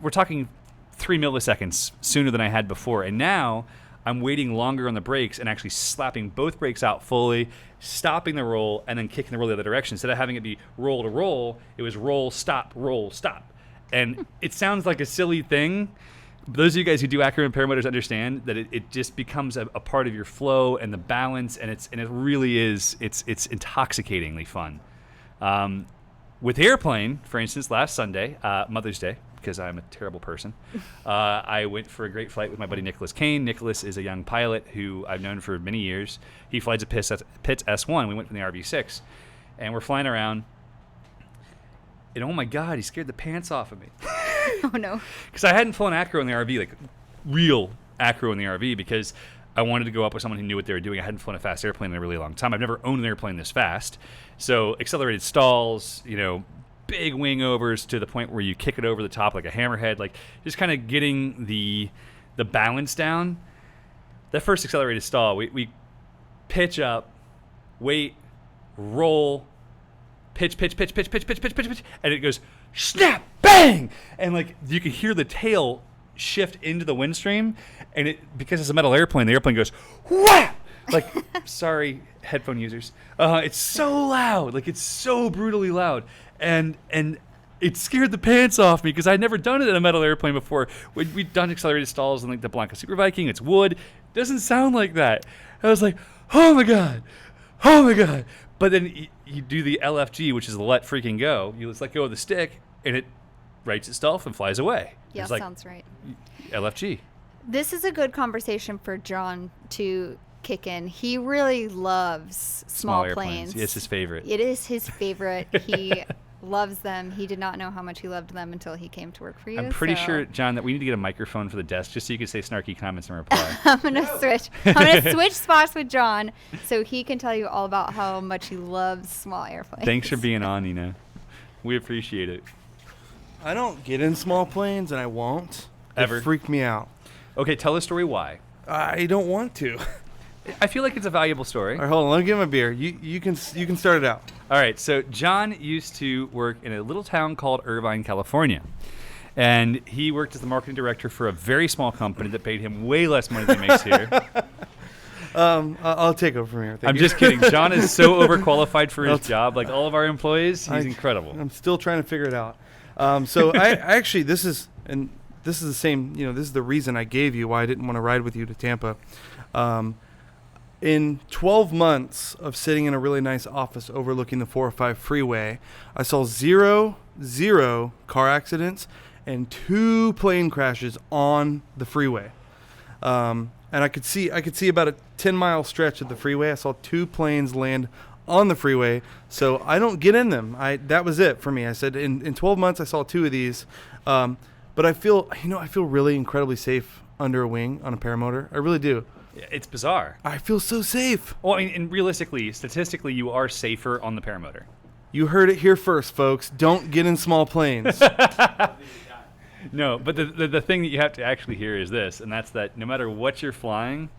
We're talking 3 milliseconds sooner than I had before. And now I'm waiting longer on the brakes and actually slapping both brakes out fully, stopping the roll, and then kicking the roll the other direction. Instead of having it be roll to roll, it was roll, stop, roll, stop. And it sounds like a silly thing. Those of you guys who do acro and paramotors understand that it just becomes a part of your flow and the balance, and it really is, it's intoxicatingly fun. With airplane, for instance, last Sunday, Mother's Day, because I'm a terrible person, I went for a great flight with my buddy Nicholas Kane. Nicholas is a young pilot who I've known for many years. He flies a Pitts S1. We went from the RV6, and we're flying around, and oh my God, he scared the pants off of me. Oh, no. Because I hadn't flown acro in the RV, like real acro in the RV, because I wanted to go up with someone who knew what they were doing. I hadn't flown a fast airplane in a really long time. I've never owned an airplane this fast. So accelerated stalls, big wing overs to the point where you kick it over the top like a hammerhead, like just kind of getting the balance down. That first accelerated stall, we pitch up, wait, roll, pitch, and it goes snap, bang, and like you can hear the tail shift into the windstream, and because it's a metal airplane, the airplane goes whap. Like, sorry, headphone users, it's so loud, like it's so brutally loud, and it scared the pants off me because I'd never done it in a metal airplane before. We'd done accelerated stalls in like the Blanca Super Viking. It's wood, it doesn't sound like that. I was like, oh my god. But then you do the LFG, which is the let freaking go. You just let go of the stick, and it rights itself and flies away. Yeah, It's like sounds right. LFG. This is a good conversation for John to kick in. He really loves small planes. It's his favorite. It is his favorite. He loves them. He did not know how much he loved them until he came to work for you. I'm pretty so sure, John, that we need to get a microphone for the desk just so you can say snarky comments and reply. I'm gonna switch spots with John so he can tell you all about how much he loves small airplanes. Thanks for being on, Nina. We appreciate it. I don't get in small planes, and I won't. Ever? They freak me out. Okay, tell the story why. I don't want to. I feel like it's a valuable story. All right, hold on. Let me get my beer. You can start it out. All right, so John used to work in a little town called Irvine, California. And he worked as the marketing director for a very small company that paid him way less money than he makes here. I'll take over from here. Thank I'm you. just kidding. John is so overqualified for his job. Like all of our employees, he's incredible. I'm still trying to figure it out. So I actually, this is the same, this is the reason I gave you why I didn't want to ride with you to Tampa. in 12 months of sitting in a really nice office overlooking the 405 freeway, I saw zero car accidents and 2 plane crashes on the freeway. And I could see about a 10-mile stretch of the freeway. I saw 2 planes land on the freeway. So I don't get in them. That was it for me. I said in 12 months I saw 2 of these. But I feel really incredibly safe under a wing on a paramotor. I really do. It's bizarre. I feel so safe. Well, I mean, and realistically, statistically, you are safer on the paramotor. You heard it here first, folks. Don't get in small planes. No, but the thing that you have to actually hear is this, and that's that no matter what you're flying,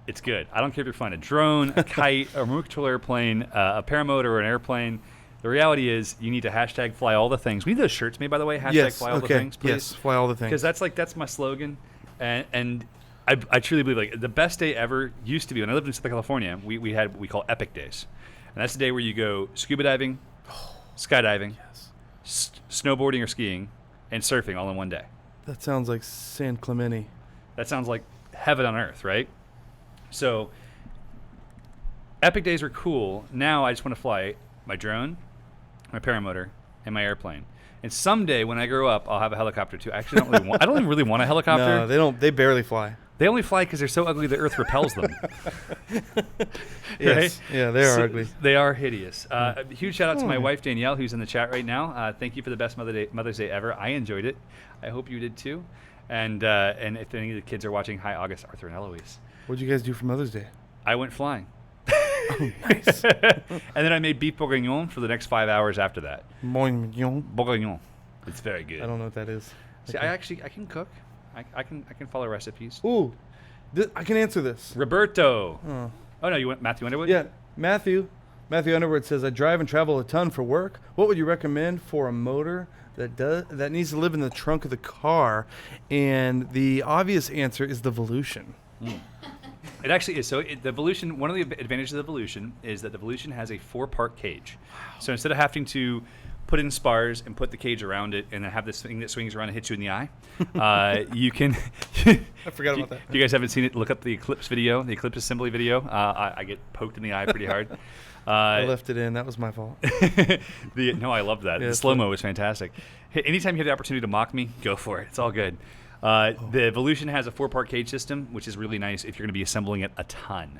it's good. I don't care if you're flying a drone, a kite, a remote control airplane, a paramotor, or an airplane. The reality is you need to hashtag fly all the things. We need those shirts made, by the way. Hashtag Yes, fly all the okay. things, please. Yes, fly all the things. Because that's my slogan. And I truly believe like the best day ever used to be when I lived in Southern California, we had what we call epic days. And that's the day where you go scuba diving, skydiving, snowboarding or skiing, and surfing all in one day. That sounds like San Clemente. That sounds like heaven on earth, right? So epic days are cool. Now I just want to fly my drone, my paramotor, and my airplane. And someday when I grow up, I'll have a helicopter too. Actually, I don't even really want a helicopter. No, they don't. They barely fly. They only fly because they're so ugly the earth repels them. Yes. Right? Yeah, they are ugly. They are hideous. A huge shout out to my wife Danielle, who's in the chat right now. Thank you for the best Mother's Day ever. I enjoyed it. I hope you did too. And if any of the kids are watching, hi August, Arthur, and Eloise. What did you guys do for Mother's Day? I went flying. Oh, nice. And then I made beef bourguignon for the next 5 hours after that. Bourguignon. Bourguignon. It's very good. I don't know what that is. See, I can cook. I can follow recipes. Ooh, I can answer this. Roberto. Oh. Oh no, you went Matthew Underwood? Yeah, Matthew Underwood says, I drive and travel a ton for work. What would you recommend for a motor that needs to live in the trunk of the car? And the obvious answer is the Volution. It actually is. So the Volution, one of the advantages of the Volution is that the Volution has a 4-part cage. Wow. So instead of having to put in spars and put the cage around it and then have this thing that swings around and hits you in the eye, you can... I forgot about that. If you guys haven't seen it, look up the Eclipse video, the Eclipse assembly video. I get poked in the eye pretty hard. I left it in. That was my fault. No, I loved that. Yeah, the slow-mo was fantastic. Hey, anytime you have the opportunity to mock me, go for it. It's all good. The Volution has a 4-part cage system, which is really nice if you're going to be assembling it a ton.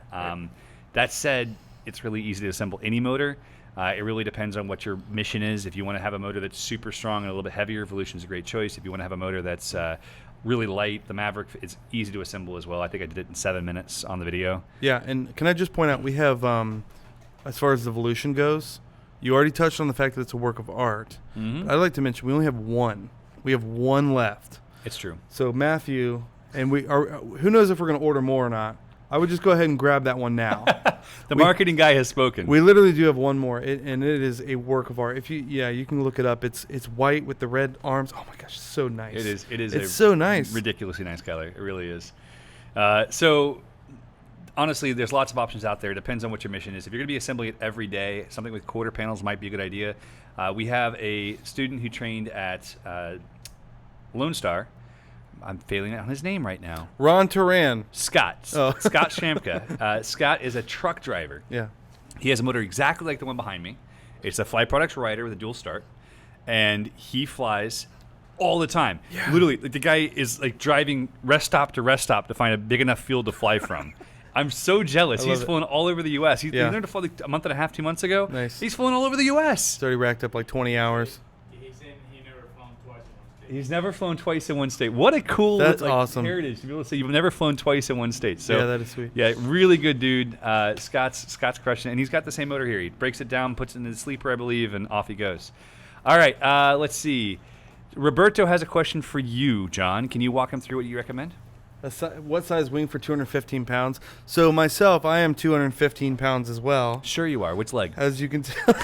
That said, it's really easy to assemble any motor. It really depends on what your mission is. If you want to have a motor that's super strong and a little bit heavier, Volution is a great choice. If you want to have a motor that's really light, the Maverick is easy to assemble as well. I think I did it in 7 minutes on the video. Yeah, and can I just point out, we have, as far as the Volution goes, you already touched on the fact that it's a work of art. Mm-hmm. I'd like to mention we only have one. We have one left. It's true. So Matthew, and who knows if we're going to order more or not. I would just go ahead and grab that one now. The marketing guy has spoken. We literally do have one more, and it is a work of art. You can look it up. It's white with the red arms. Oh my gosh, so nice. It is. It's so nice. Ridiculously nice color. It really is. So honestly, there's lots of options out there. It depends on what your mission is. If you're going to be assembling it every day, something with quarter panels might be a good idea. We have a student who trained at Lone Star. I'm failing on his name right now. Ron Turan. Scott. Oh. Scott Shamka. Scott is a truck driver. Yeah. He has a motor exactly like the one behind me. It's a Fly Products Rider with a dual start, and he flies all the time. Yeah. Literally, the guy is like driving rest stop to find a big enough field to fly from. I'm so jealous. He's flown all over the U.S. He learned to fly like a month and a half, 2 months ago. Nice. He's flown all over the U.S. He's already racked up like 20 hours. He's never flown twice in one state. What a cool That's awesome. heritage to be able to say you've never flown twice in one state. So yeah, that is sweet. Yeah, really good dude. Scott's crushing it, and he's got the same motor here. He breaks it down, puts it in the sleeper, I believe, and off he goes. All right, let's see. Roberto has a question for you, John. Can you walk him through what you recommend? What size wing for 215 pounds? So myself, I am 215 pounds as well. Sure you are. Which leg? As you can tell,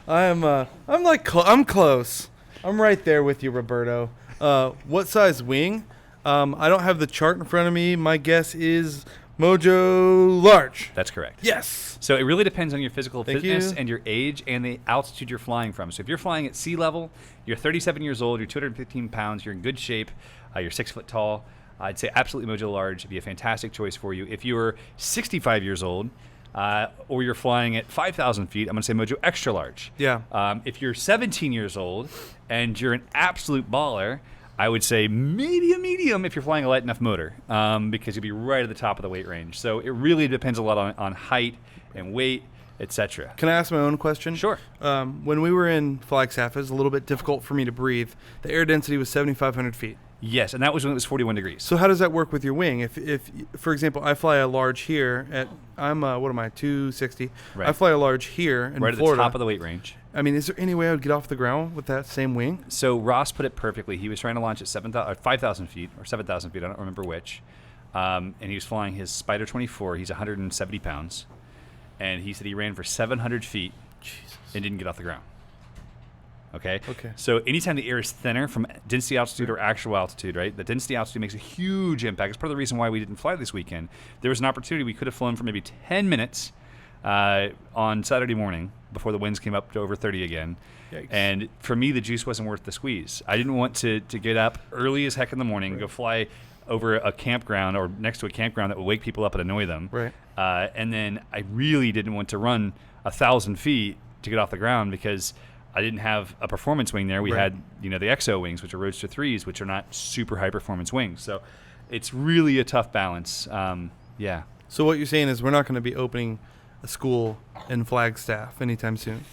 I'm close. I'm right there with you, Roberto. What size wing? I don't have the chart in front of me. My guess is Mojo large. That's correct. Yes. So it really depends on your physical Thank fitness you. and your age and the altitude you're flying from. So if you're flying at sea level, you're 37 years old, you're 215 pounds, you're in good shape, you're 6 foot tall, I'd say absolutely Mojo Large would be a fantastic choice for you. If you're 65 years old, or you're flying at 5,000 feet, I'm going to say Mojo Extra Large. Yeah. If you're 17 years old and you're an absolute baller, I would say medium if you're flying a light enough motor, because you'll be right at the top of the weight range. So it really depends a lot on height and weight, etc. Can I ask my own question? Sure. When we were in Flagstaff, it was a little bit difficult for me to breathe. The air density was 7,500 feet. Yes, and that was when it was 41 degrees. So how does that work with your wing? If for example, I fly a large here at, I'm, what am I, 260. Right. I fly a large here in right at Florida. the top of the weight range. I mean, is there any way I would get off the ground with that same wing? So Ross put it perfectly. He was trying to launch at 5,000 feet or 7,000 feet. I don't remember which. And he was flying his Spider 24. He's 170 pounds. And he said he ran for 700 feet and didn't get off the ground. Okay? Okay. So anytime the air is thinner from density altitude or actual altitude, right? The density altitude makes a huge impact. It's part of the reason why we didn't fly this weekend. There was an opportunity we could have flown for maybe 10 minutes on Saturday morning before the winds came up to over 30 again. Yikes. And for me, the juice wasn't worth the squeeze. I didn't want to get up early as heck in the morning, and go fly over a campground or next to a campground that would wake people up and annoy them. Right. And then I really didn't want to run 1,000 feet to get off the ground because I didn't have a performance wing there. We Right. had, the XO wings, which are Roadster 3s, which are not super high performance wings. So it's really a tough balance. Yeah. So what you're saying is we're not going to be opening a school in Flagstaff anytime soon.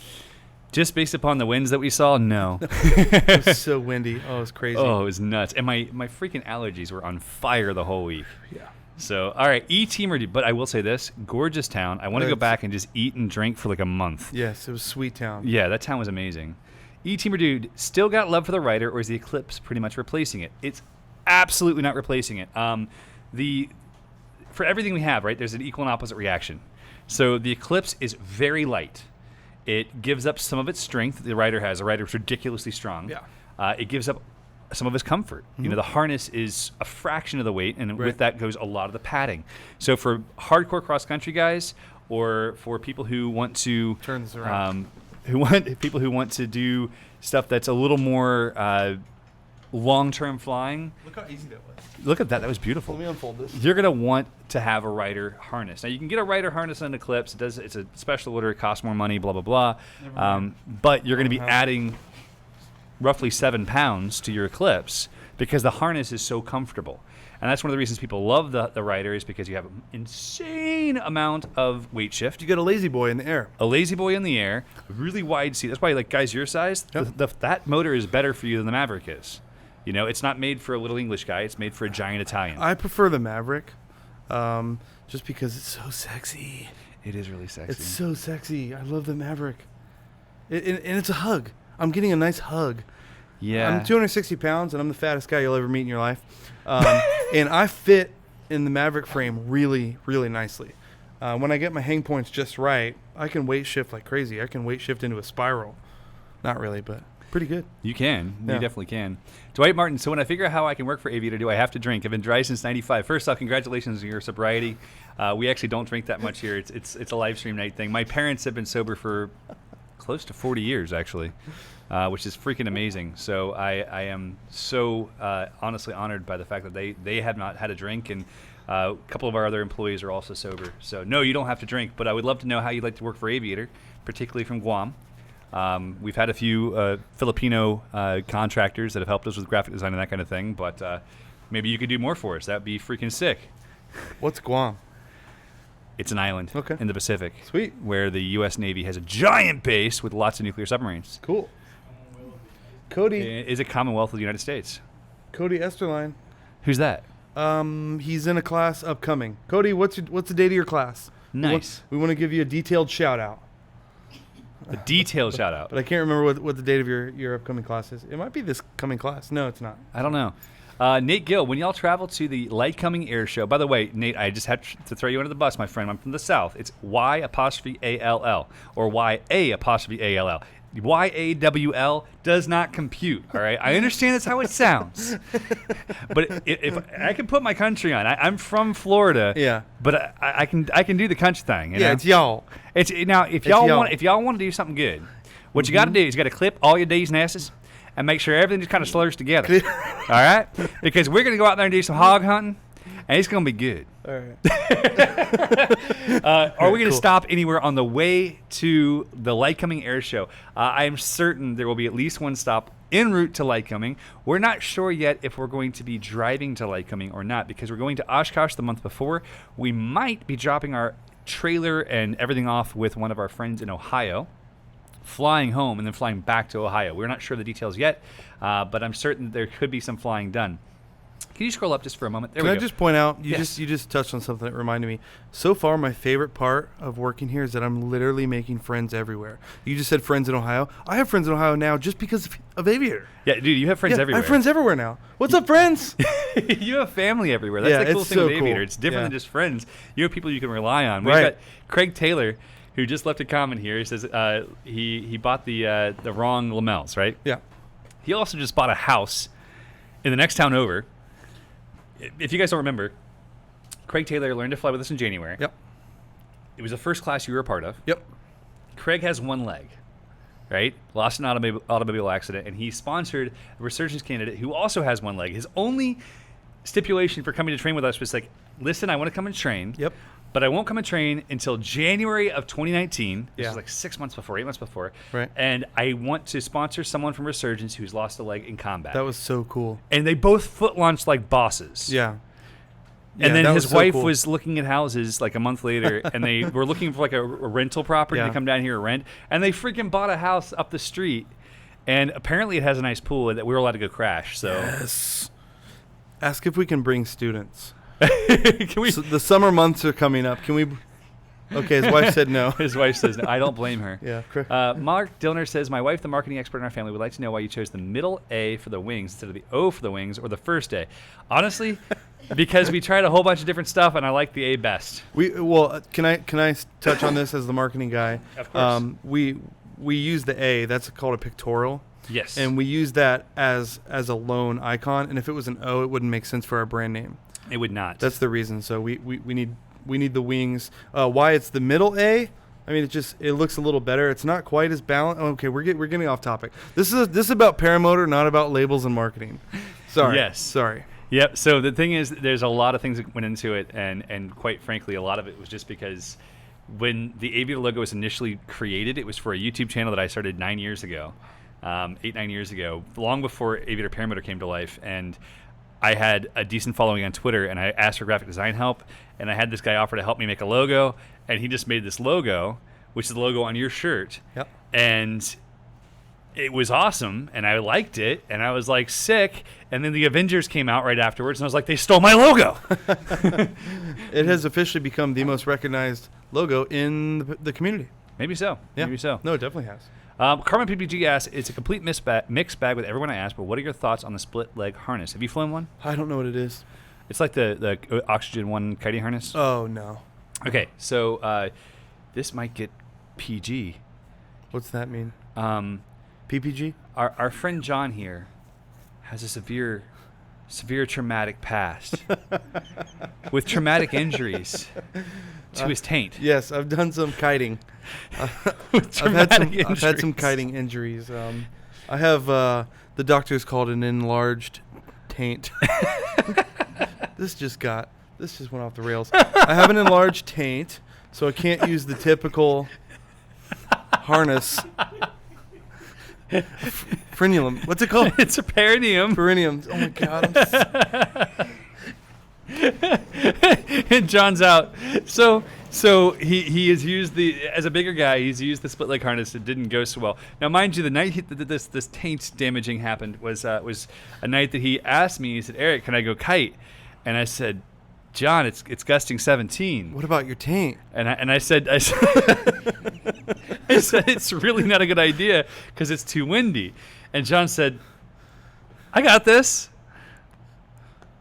Just based upon the winds that we saw, no. It was so windy. Oh, it was crazy. Oh, it was nuts. And my freaking allergies were on fire the whole week. Yeah. So, all right, E-Teamer, but I will say this, gorgeous town. I want to go It's- back and just eat and drink for like a month. Yes, it was Sweet Town. Yeah, that town was amazing. E-Teamer dude, still got love for the Rider, or is the Eclipse pretty much replacing it? It's absolutely not replacing it. For everything we have, right, there's an equal and opposite reaction. So the Eclipse is very light. It gives up some of its strength that the Rider has. The Rider is ridiculously strong. Yeah. It gives up some of its comfort. Mm-hmm. The harness is a fraction of the weight, and Right. with that goes a lot of the padding. So for hardcore cross-country guys, or for people who want to Turn this around. people who want to do stuff that's a little more long-term flying. Look how easy that was. Look at that. That was beautiful. Let me unfold this. You're going to want to have a Rider harness. Now, you can get a Rider harness on an Eclipse. It's a special order. It costs more money, blah, blah, blah. Never mind. But you're going to be Uh-huh. adding roughly 7 pounds to your Eclipse because the harness is so comfortable. And that's one of the reasons people love the Rider, is because you have an insane amount of weight shift. You got a lazy boy in the air. A lazy boy in the air, a really wide seat. That's why, like, guys your size, Yep. that motor is better for you than the Maverick is. It's not made for a little English guy. It's made for a giant Italian. I prefer the Maverick, just because it's so sexy. It is really sexy. It's so sexy. I love the Maverick. And it's a hug. I'm getting a nice hug. Yeah. I'm 260 pounds, and I'm the fattest guy you'll ever meet in your life. And I fit in the Maverick frame really, really nicely. When I get my hang points just right, I can weight shift like crazy. I can weight shift into a spiral. Not really, but pretty good. You can. Yeah. You definitely can. Dwight Martin, so when I figure out how I can work for Aviator, do I have to drink? I've been dry since 95. First off, congratulations on your sobriety. We actually don't drink that much here. It's a live stream night thing. My parents have been sober for close to 40 years, actually, which is freaking amazing. So I am so honestly honored by the fact that they have not had a drink, and a couple of our other employees are also sober. So no, you don't have to drink, but I would love to know how you'd like to work for Aviator, particularly from Guam. We've had a few Filipino contractors that have helped us with graphic design and that kind of thing, but maybe you could do more for us. That would be freaking sick. What's Guam? It's an island Okay. in the Pacific. Sweet. Where the U.S. Navy has a giant base with lots of nuclear submarines. Cool. Cody It is a Commonwealth of the United States. Esterline. Who's that? He's in a class upcoming. Cody, what's the date of your class? Nice. We want to give you a detailed shout out. A detailed shout out. But I can't remember what the date of your upcoming class is. It might be this coming class. No, it's not. I don't know. Nate Gill, when y'all travel to the Lightcoming Air Show, by the way, Nate, I just had to throw you under the bus, my friend. I'm from the South. It's Y''ALL or YA''ALL. YAWL does not compute, all right? I understand that's how it sounds. But if I can put my country on, I'm from Florida. Yeah. But I can do the country thing. You know? It's y'all. Now if It's y'all y'all. want to do something good, what you got to do is you got to clip all your D's and S's, and make sure everything just kind of slurs together. All right? Because we're going to go out there and do some hog hunting, and it's going to be good. All right. Are we going to stop anywhere on the way to the Lycoming Air Show? I am certain there will be at least one stop en route to Lycoming. We're not sure yet if we're going to be driving to Lycoming or not, because we're going to Oshkosh the month before. We might be dropping our trailer and everything off with one of our friends in Ohio, flying home and then flying back to Ohio. We're not sure the details yet, but I'm certain there could be some flying done. Can you scroll up just for a moment? There Can we I go. just point out, you Yes. just touched on something that reminded me. So far, my favorite part of working here is that I'm literally making friends everywhere. You just said friends in Ohio. I have friends in Ohio now just because of Aviator. Yeah, dude, you have friends Yeah, everywhere. I have friends everywhere now. What's up, friends? You have family everywhere. That's Yeah, the cool it's thing with so Aviator. cool. It's different Yeah. than just friends. You have people you can rely on. We've Right. got Craig Taylor, who just left a comment here. He says he bought the wrong lamels, right? Yeah. He also just bought a house in the next town over. If you guys don't remember, Craig Taylor learned to fly with us in January. Yep. It was a first class you were a part of. Yep. Craig has one leg, right? Lost an automobile accident, and he sponsored a resurgence candidate who also has one leg. His only stipulation for coming to train with us was like, listen, I want to come and train. Yep. But I won't come and train until January of 2019. This Yeah. is like 6 months before, 8 months before. Right. And I want to sponsor someone from Resurgence who's lost a leg in combat. That was so cool. And they both foot launched like bosses. Yeah. And then that his was so wife cool. was looking at houses like a month later, and they were looking for like a rental property Yeah. to come down here and rent. And they freaking bought a house up the street. And apparently it has a nice pool that we were allowed to go crash. So Yes. Ask if we can bring students. can we? So the summer months are coming up. Can we? Okay, his wife said no. His wife says no. I don't blame her. Yeah. Correct. Mark Dillner says, my wife, the marketing expert in our family, would like to know why you chose the middle A for the wings instead of the O for the wings or the first A. Honestly, because we tried a whole bunch of different stuff, and I like the A best. Can I touch on this as the marketing guy? Of course. We use the A. That's called a pictorial. Yes. And we use that as a lone icon. And if it was an O, it wouldn't make sense for our brand name. It would not. That's the reason. So we need the wings. Why it's the middle A? I mean, it looks a little better. It's not quite as balanced. Okay, we're getting off topic. This is about paramotor, not about labels and marketing. Sorry. Yes. Sorry. Yep. So the thing is, there's a lot of things that went into it, and quite frankly, a lot of it was just because when the Aviator logo was initially created, it was for a YouTube channel that I started 9 years ago, 8-9 years ago, long before Aviator Paramotor came to life, and I had a decent following on Twitter, and I asked for graphic design help, and I had this guy offer to help me make a logo, and he just made this logo, which is the logo on your shirt. Yep. And it was awesome, and I liked it, and I was like, sick. And then the Avengers came out right afterwards, and I was like, they stole my logo. It has officially become the most recognized logo in the community. Maybe so. Yeah. Maybe so. No, it definitely has. Carmen PPG asks, it's a complete mixed bag with everyone I asked, but what are your thoughts on the split leg harness? Have you flown one? I don't know what it is. It's like the Oxygen 1 kiting harness. Oh, no. Okay, so this might get PG. What's that mean? PPG? Our friend John here has a severe traumatic past with traumatic injuries to his taint. Yes, I've done some kiting. With I've had some injuries. kiting injuries. I have the doctors called an enlarged taint. This just went off the rails. I have an enlarged taint, so I can't use the typical harness. Frenulum. What's it called? It's a perineum. Perineum. Oh my god. And John's out. So he has used as a bigger guy, he's used the split leg harness. It didn't go so well. Now, mind you, the night that this taint damaging happened was a night that he asked me. He said, "Eric, can I go kite?" And I said, "John, it's gusting 17." What about your taint? And I said I said it's really not a good idea because it's too windy. And John said, "I got this."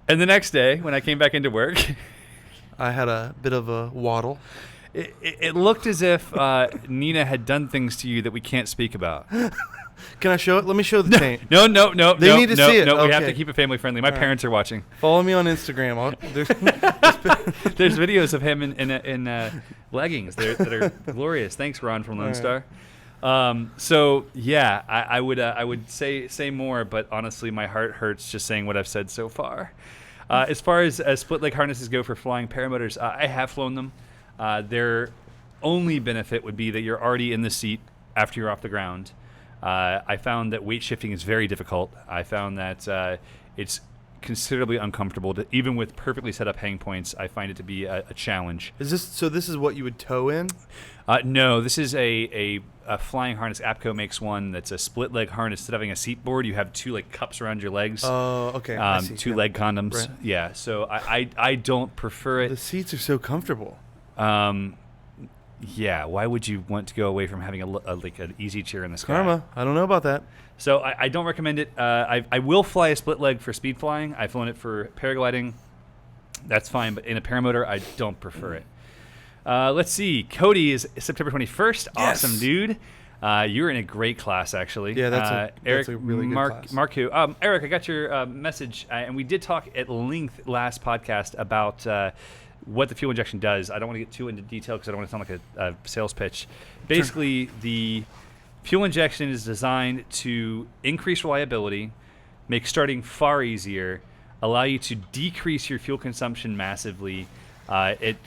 And the next day, when I came back into work, I had a bit of a waddle. it looked as if Nina had done things to you that we can't speak about. Can I show it? Let me show the taint. No. They need to see it. No, we have Okay. to keep it family friendly. My parents are watching. Follow me on Instagram. There's videos of him in leggings that are glorious. Thanks, Ron from Lone All right. Star. So yeah, I would say more, but honestly, my heart hurts just saying what I've said so far. As far as split leg harnesses go for flying paramotors, I have flown them. Their only benefit would be that you're already in the seat after you're off the ground. I found that weight shifting is very difficult. I found that it's considerably uncomfortable. Even with perfectly set up hang points, I find it to be a challenge. This is what you would tow in? No, this is a flying harness. APCO makes one that's a split leg harness. Instead of having a seat board, you have two like cups around your legs. Oh, okay. I see. Two leg condoms. Right. Yeah. So I don't prefer it. The seats are so comfortable. Yeah. Why would you want to go away from having like an easy chair in the sky? Karma. I don't know about that. So I don't recommend it. I will fly a split leg for speed flying. I've flown it for paragliding. That's fine, but in a paramotor, I don't prefer it. Let's see. Cody is September 21st. Yes. Awesome, dude. You're in a great class, actually. Yeah, that's Eric, a really good class. Marku. Eric, I got your message, and we did talk at length last podcast about what the fuel injection does. I don't want to get too into detail because I don't want to sound like a sales pitch. Basically, the fuel injection is designed to increase reliability, make starting far easier, allow you to decrease your fuel consumption massively. It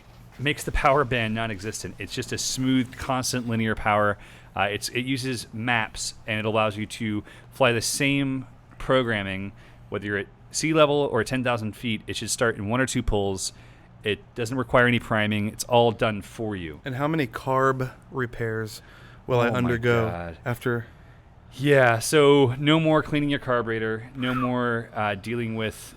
makes the power band non-existent. It's just a smooth, constant linear power. It uses maps, and it allows you to fly the same programming, whether you're at sea level or 10,000 feet. It should start in one or two pulls. It doesn't require any priming. It's all done for you. And how many carb repairs will I Oh my undergo God. after? Yeah, so no more cleaning your carburetor, no more dealing with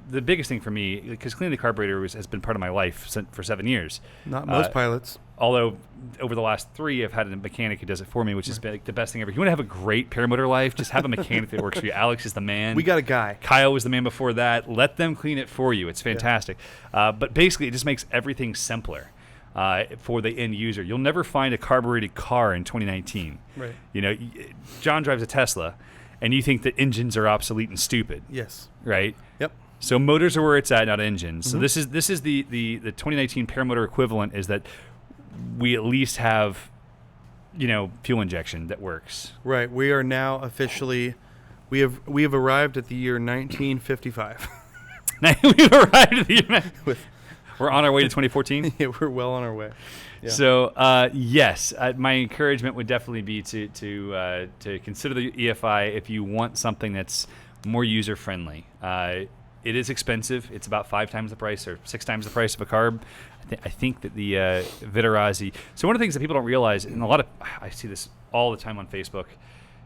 the biggest thing for me, because cleaning the carburetor has been part of my life for 7 years. Not most pilots. Although over the last 3, I've had a mechanic who does it for me, which has been like the best thing ever. If you want to have a great paramotor life, just have a mechanic that works for you. Alex is the man. We got a guy. Kyle was the man before that. Let them clean it for you. It's fantastic. But basically, it just makes everything simpler for the end user. You'll never find a carbureted car in 2019. Right. You know, John drives a Tesla, and you think that engines are obsolete and stupid. Yes. Right? Yep. So motors are where it's at, not engines. Mm-hmm. So this is the 2019 paramotor equivalent, is that we at least have, fuel injection that works. Right. We are now officially, we have arrived at the year 1955. We've arrived at the we're on our way to 2014. Yeah, we're well on our way. Yeah. So yes, my encouragement would definitely be to consider the EFI if you want something that's more user friendly. It is expensive. It's about 5 times the price or 6 times the price of a carb. I think that the Vitarazi. So one of the things that people don't realize, and I see this all the time on Facebook.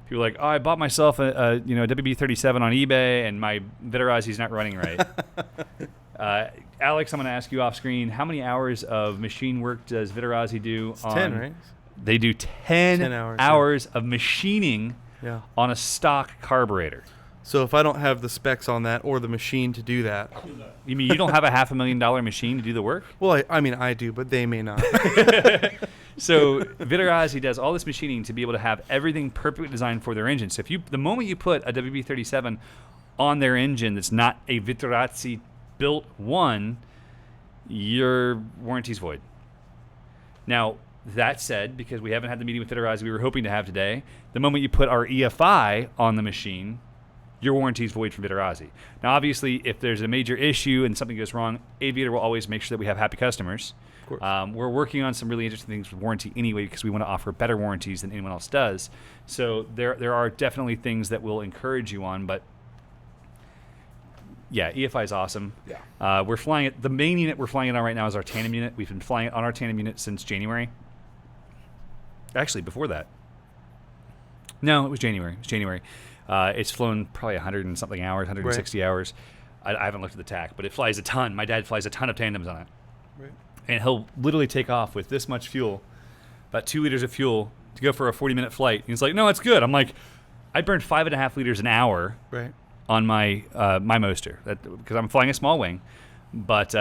People are like, "Oh, I bought myself a WB37 on eBay, and my Vitarazi's not running right." Alex, I'm going to ask you off screen. How many hours of machine work does Vitarazi do? It's 10, right? They do 10 hours of machining on a stock carburetor. So if I don't have the specs on that or the machine to do that. You mean you don't have a $500,000 machine to do the work? Well, I mean, I do, but they may not. So Vitarazi does all this machining to be able to have everything perfectly designed for their engine. So the moment you put a WB37 on their engine that's not a Vitarazi built one, your warranty's void. Now, that said, because we haven't had the meeting with Vitarazi we were hoping to have today, the moment you put our EFI on the machine, your warranty is void from Vitarazi. Now, obviously, if there's a major issue and something goes wrong, Aviator will always make sure that we have happy customers. Of course. We're working on some really interesting things with warranty anyway, because we want to offer better warranties than anyone else does. So there are definitely things that we'll encourage you on, but yeah, EFI is awesome. Yeah. We're flying it. The main unit we're flying it on right now is our tandem unit. We've been flying it on our tandem unit since January. Actually, before that. No, it was January. It's flown probably 100 and something hours, 160 hours. I haven't looked at the TAC, but it flies a ton. My dad flies a ton of tandems on it. Right. And he'll literally take off with this much fuel, about 2 liters of fuel, to go for a 40-minute flight. And he's like, "No, it's good." I'm like, I burned 5.5 liters an hour on my my Moster, because I'm flying a small wing. But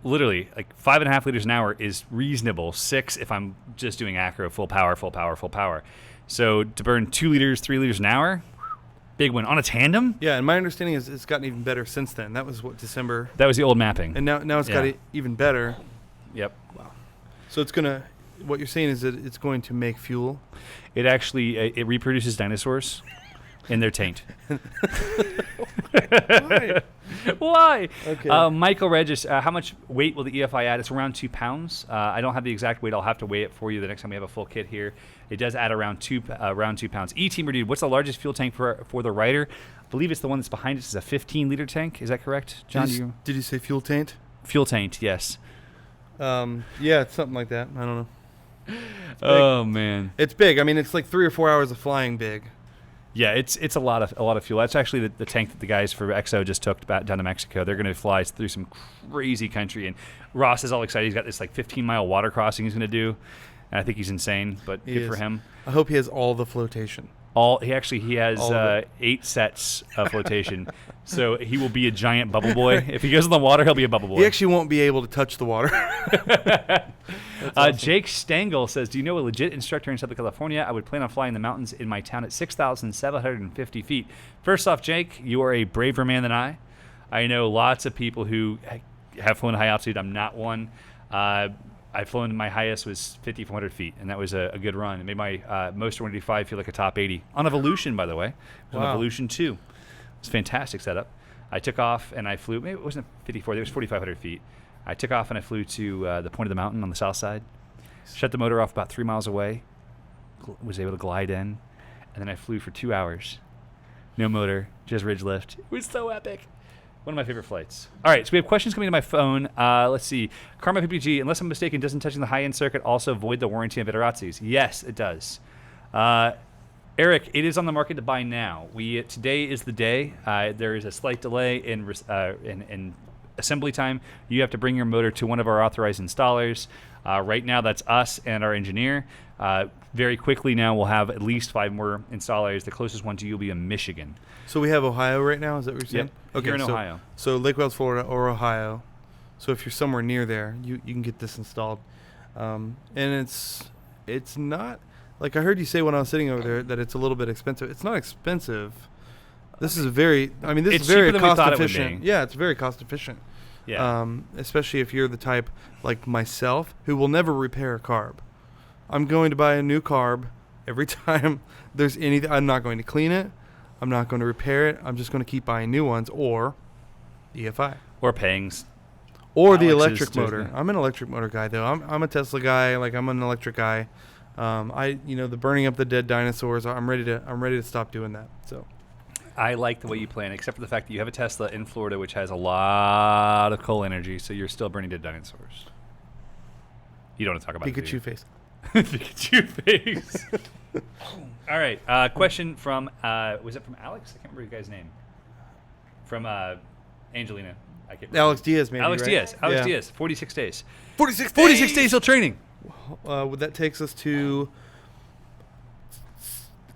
literally, like 5.5 liters an hour is reasonable. 6 if I'm just doing acro, full power. So to burn 2 liters, 3 liters an hour, big win on a tandem. Yeah, and my understanding is it's gotten even better since then. That was December. That was the old mapping. And now it's got even better. Yep. Wow. So it's gonna what you're saying is that it's going to make fuel. It actually it reproduces dinosaurs in their taint. Why? Why? Okay. Michael Regis, how much weight will the EFI add? It's around 2 pounds. I don't have the exact weight. I'll have to weigh it for you the next time we have a full kit here. It does add around 2 pounds. E-Teamer dude, what's the largest fuel tank for the Ryder? I believe it's the one that's behind us. It's a 15-liter tank. Is that correct, John? Did you say fuel taint? Fuel tank, yes. Yeah, it's something like that. I don't know. Oh man, It's big. I mean, it's like 3 or 4 hours of flying big. yeah, it's a lot of fuel. That's actually the tank that the guys for EXO just took back down to Mexico. They're going to fly through some crazy country, and Ross is all excited. He's got this like 15-mile water crossing he's going to do, and I think he's insane, but He good for is. him. I hope he has all the flotation. He has All of it. 8 sets of flotation, so he will be a giant bubble boy. If he goes in the water, he'll be a bubble boy. He actually won't be able to touch the water. Awesome. Jake Stengel says, do you know a legit instructor in Southern California? I would plan on flying the mountains in my town at 6,750 feet. First off, Jake, you are a braver man than I. I know lots of people who have flown high altitude. I'm not one. I've flown, my highest was 5,400 feet, and that was a good run. It made my most 185 feel like a top 80. On Evolution, by the way. It was on Wow. Evolution 2. It was a fantastic setup. I took off, and I flew, maybe it wasn't 54, it was 4,500 feet. I took off, and I flew to the point of the mountain on the south side, shut the motor off about 3 miles away, was able to glide in, and then I flew for 2 hours. No motor, just ridge lift. It was so epic. One of my favorite flights. All right, so we have questions coming to my phone. Let's see. Karma PPG, unless I'm mistaken, doesn't touching the high-end circuit also void the warranty on Vitarazzis? Yes, it does. Eric, it is on the market to buy now. Today is the day. There is a slight delay in assembly time. You have to bring your motor to one of our authorized installers. Right now, that's us and our engineer. Very quickly now, we'll have at least 5 more installers. The closest one to you will be in Michigan. So we have Ohio right now. Is that what you're saying? Yep. Here in Ohio. So Lake Wales, Florida, or Ohio. So if you're somewhere near there, you can get this installed. And it's not like I heard you say when I was sitting over there that it's a little bit expensive. It's not expensive. This is very. I mean, this It's is very cheaper than we cost thought it would efficient. be. Yeah, it's very cost efficient. Yeah. Especially if you're the type like myself who will never repair a carb. I'm going to buy a new carb every time there's anything. I'm not going to clean it. I'm not going to repair it. I'm just going to keep buying new ones or EFI. Or paying. Or the Alex's electric to- motor. I'm an electric motor guy though. I'm a Tesla guy. Like I'm an electric guy. The burning up the dead dinosaurs. I'm ready to stop doing that. So I like the way you plan, except for the fact that you have a Tesla in Florida, which has a lot of coal energy, so you're still burning dead dinosaurs. You don't want to talk about it, do Pikachu you? face. Pikachu face. All right. Question from, was it from Alex? I can't remember your guy's name. From Angelina. I can't remember. Alex Diaz maybe. Alex right? Diaz. Alex Yeah. Diaz. 46 days. 46 days. 46 days till training. That takes us to.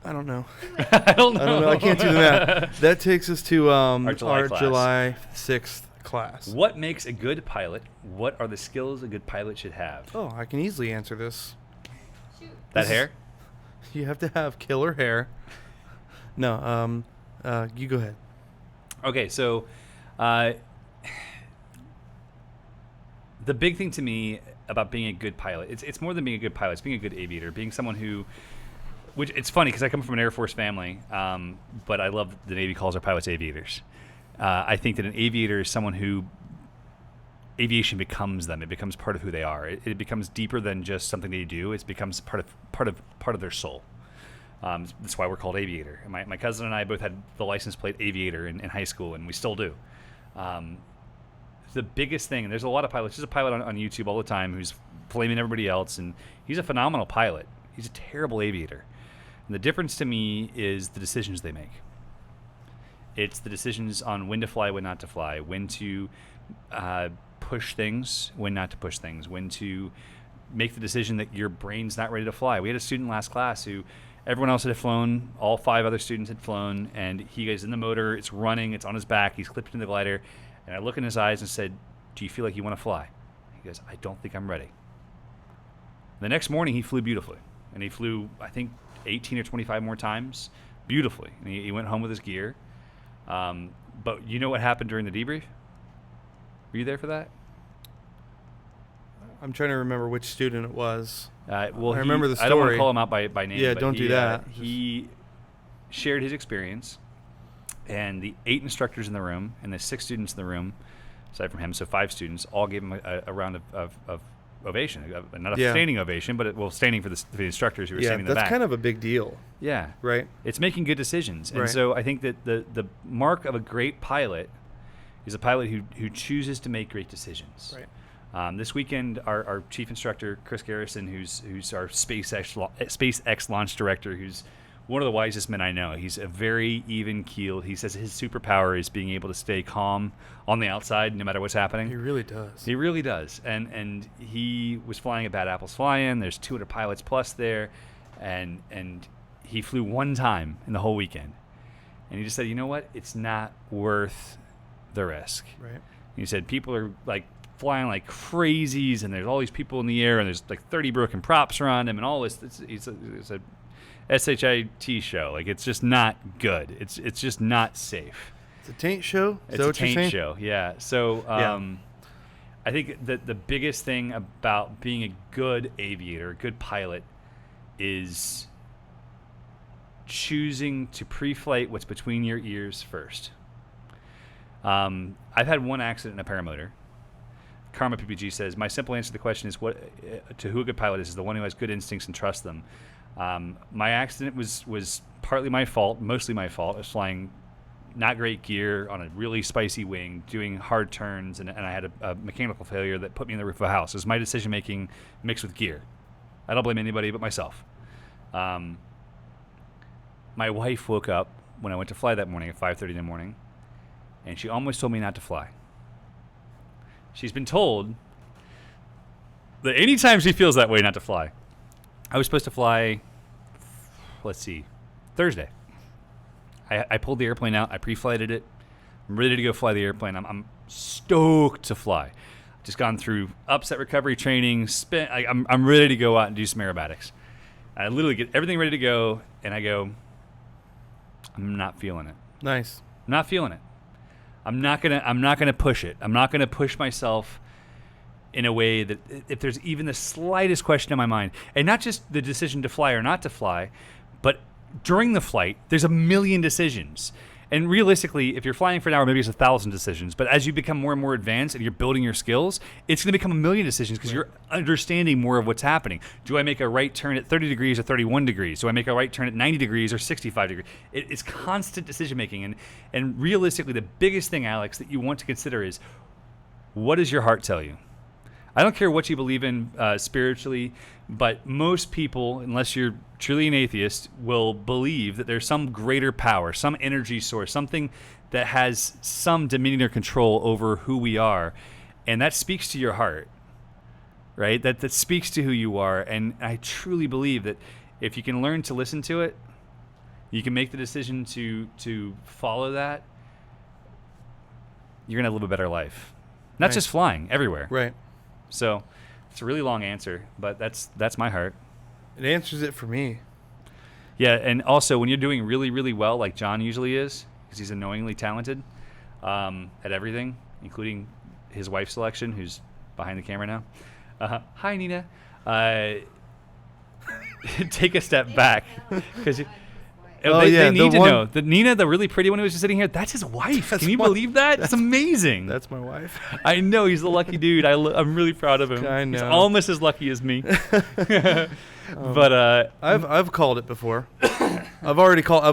I don't know. I don't know. I don't know. I can't do the math. That takes us to our July class. July 6th class. What makes a good pilot? What are the skills a good pilot should have? Oh, I can easily answer this. That this is- hair? You have to have killer hair. No, you go ahead. Okay, so the big thing to me about being a good pilot, it's more than being a good pilot. It's being a good aviator, being someone who, which it's funny because I come from an Air Force family, but I love the Navy calls our pilots aviators. I think that an aviator is someone who aviation becomes them. It becomes part of who they are. It becomes deeper than just something they do. It becomes part of their soul. That's why we're called Aviator. And my cousin and I both had the license plate Aviator in high school, and we still do. The biggest thing, and there's a lot of pilots. There's a pilot on YouTube all the time who's flaming everybody else, and he's a phenomenal pilot. He's a terrible aviator. And the difference to me is the decisions they make. It's the decisions on when to fly, when not to fly, when to push things, when not to push things, when to make the decision that your brain's not ready to fly. We had a student last class who everyone else had flown, all 5 other students had flown, and he goes in the motor, it's running, it's on his back, he's clipped into the glider, and I look in his eyes and said, "Do you feel like you want to fly?" He goes, "I don't think I'm ready." The next morning he flew beautifully, and he flew, I think, 18 or 25 more times beautifully, and he went home with his gear. But you know what happened during the debrief? Were you there for that? I'm trying to remember which student it was. Well, I remember the story. I don't want to call him out by name. Yeah, but don't do that. He shared his experience, and the 8 instructors in the room and the 6 students in the room, aside from him, so 5 students, all gave him a round of ovation. Not a standing ovation, but standing for the instructors who were standing in the back. That's kind of a big deal. Yeah. Right. It's making good decisions. And Right. so I think that the mark of a great pilot is a pilot who chooses to make great decisions. Right. This weekend, our chief instructor, Chris Garrison, who's our SpaceX launch director, who's one of the wisest men I know. He's a very even keeled. He says his superpower is being able to stay calm on the outside no matter what's happening. He really does. He really does. And he was flying at Bad Apples Fly-In. There's 200 pilots plus there. And he flew one time in the whole weekend. And he just said, you know what? It's not worth the risk. Right. And he said people are like flying like crazies, and there's all these people in the air, and there's like 30 broken props around him, and all this. It's a SHIT show. Like, it's just not good. It's just not safe. It's a taint show. It's a taint show. Yeah. So I think that the biggest thing about being a good aviator, a good pilot, is choosing to pre-flight what's between your ears first. I've had one accident in a paramotor. Karma PPG says, my simple answer to the question is to who a good pilot is the one who has good instincts and trusts them. My accident was partly my fault, mostly my fault. I was flying not great gear on a really spicy wing, doing hard turns, and I had a mechanical failure that put me in the roof of a house. It was my decision making mixed with gear. I don't blame anybody but myself. My wife woke up when I went to fly that morning at 5:30 in the morning, and she almost told me not to fly. She's been told that anytime she feels that way, not to fly. I was supposed to fly, Thursday. I pulled the airplane out. I pre-flighted it. I'm ready to go fly the airplane. I'm stoked to fly. Just gone through upset recovery training. I'm ready to go out and do some aerobatics. I literally get everything ready to go, and I go, I'm not feeling it. Nice. I'm not feeling it. I'm not gonna push it. I'm not gonna push myself in a way that if there's even the slightest question in my mind, and not just the decision to fly or not to fly, but during the flight, there's a million decisions. And realistically, if you're flying for an hour, maybe it's 1,000 decisions. But as you become more and more advanced and you're building your skills, it's going to become a million decisions because you're understanding more of what's happening. Do I make a right turn at 30 degrees or 31 degrees? Do I make a right turn at 90 degrees or 65 degrees? It's constant decision making. And realistically, the biggest thing, Alex, that you want to consider is, what does your heart tell you? I don't care what you believe in spiritually, but most people, unless you're truly an atheist, will believe that there's some greater power, some energy source, something that has some dominion or control over who we are. And that speaks to your heart, right? That speaks to who you are. And I truly believe that if you can learn to listen to it, you can make the decision to follow that, you're going to live a better life. Not just flying, everywhere. Right. So it's a really long answer, but that's my heart. It answers it for me. Yeah, and also when you're doing really, really well, like John usually is, because he's annoyingly talented at everything, including his wife selection, who's behind the camera now. Hi, Nina. Take a step back, because they need to know that Nina, the really pretty one who was just sitting here, that's his wife. Can you believe that? It's amazing. That's my wife. I know, he's a lucky dude. I'm really proud of him. I know. He's almost as lucky as me. But I've called it before. I've already called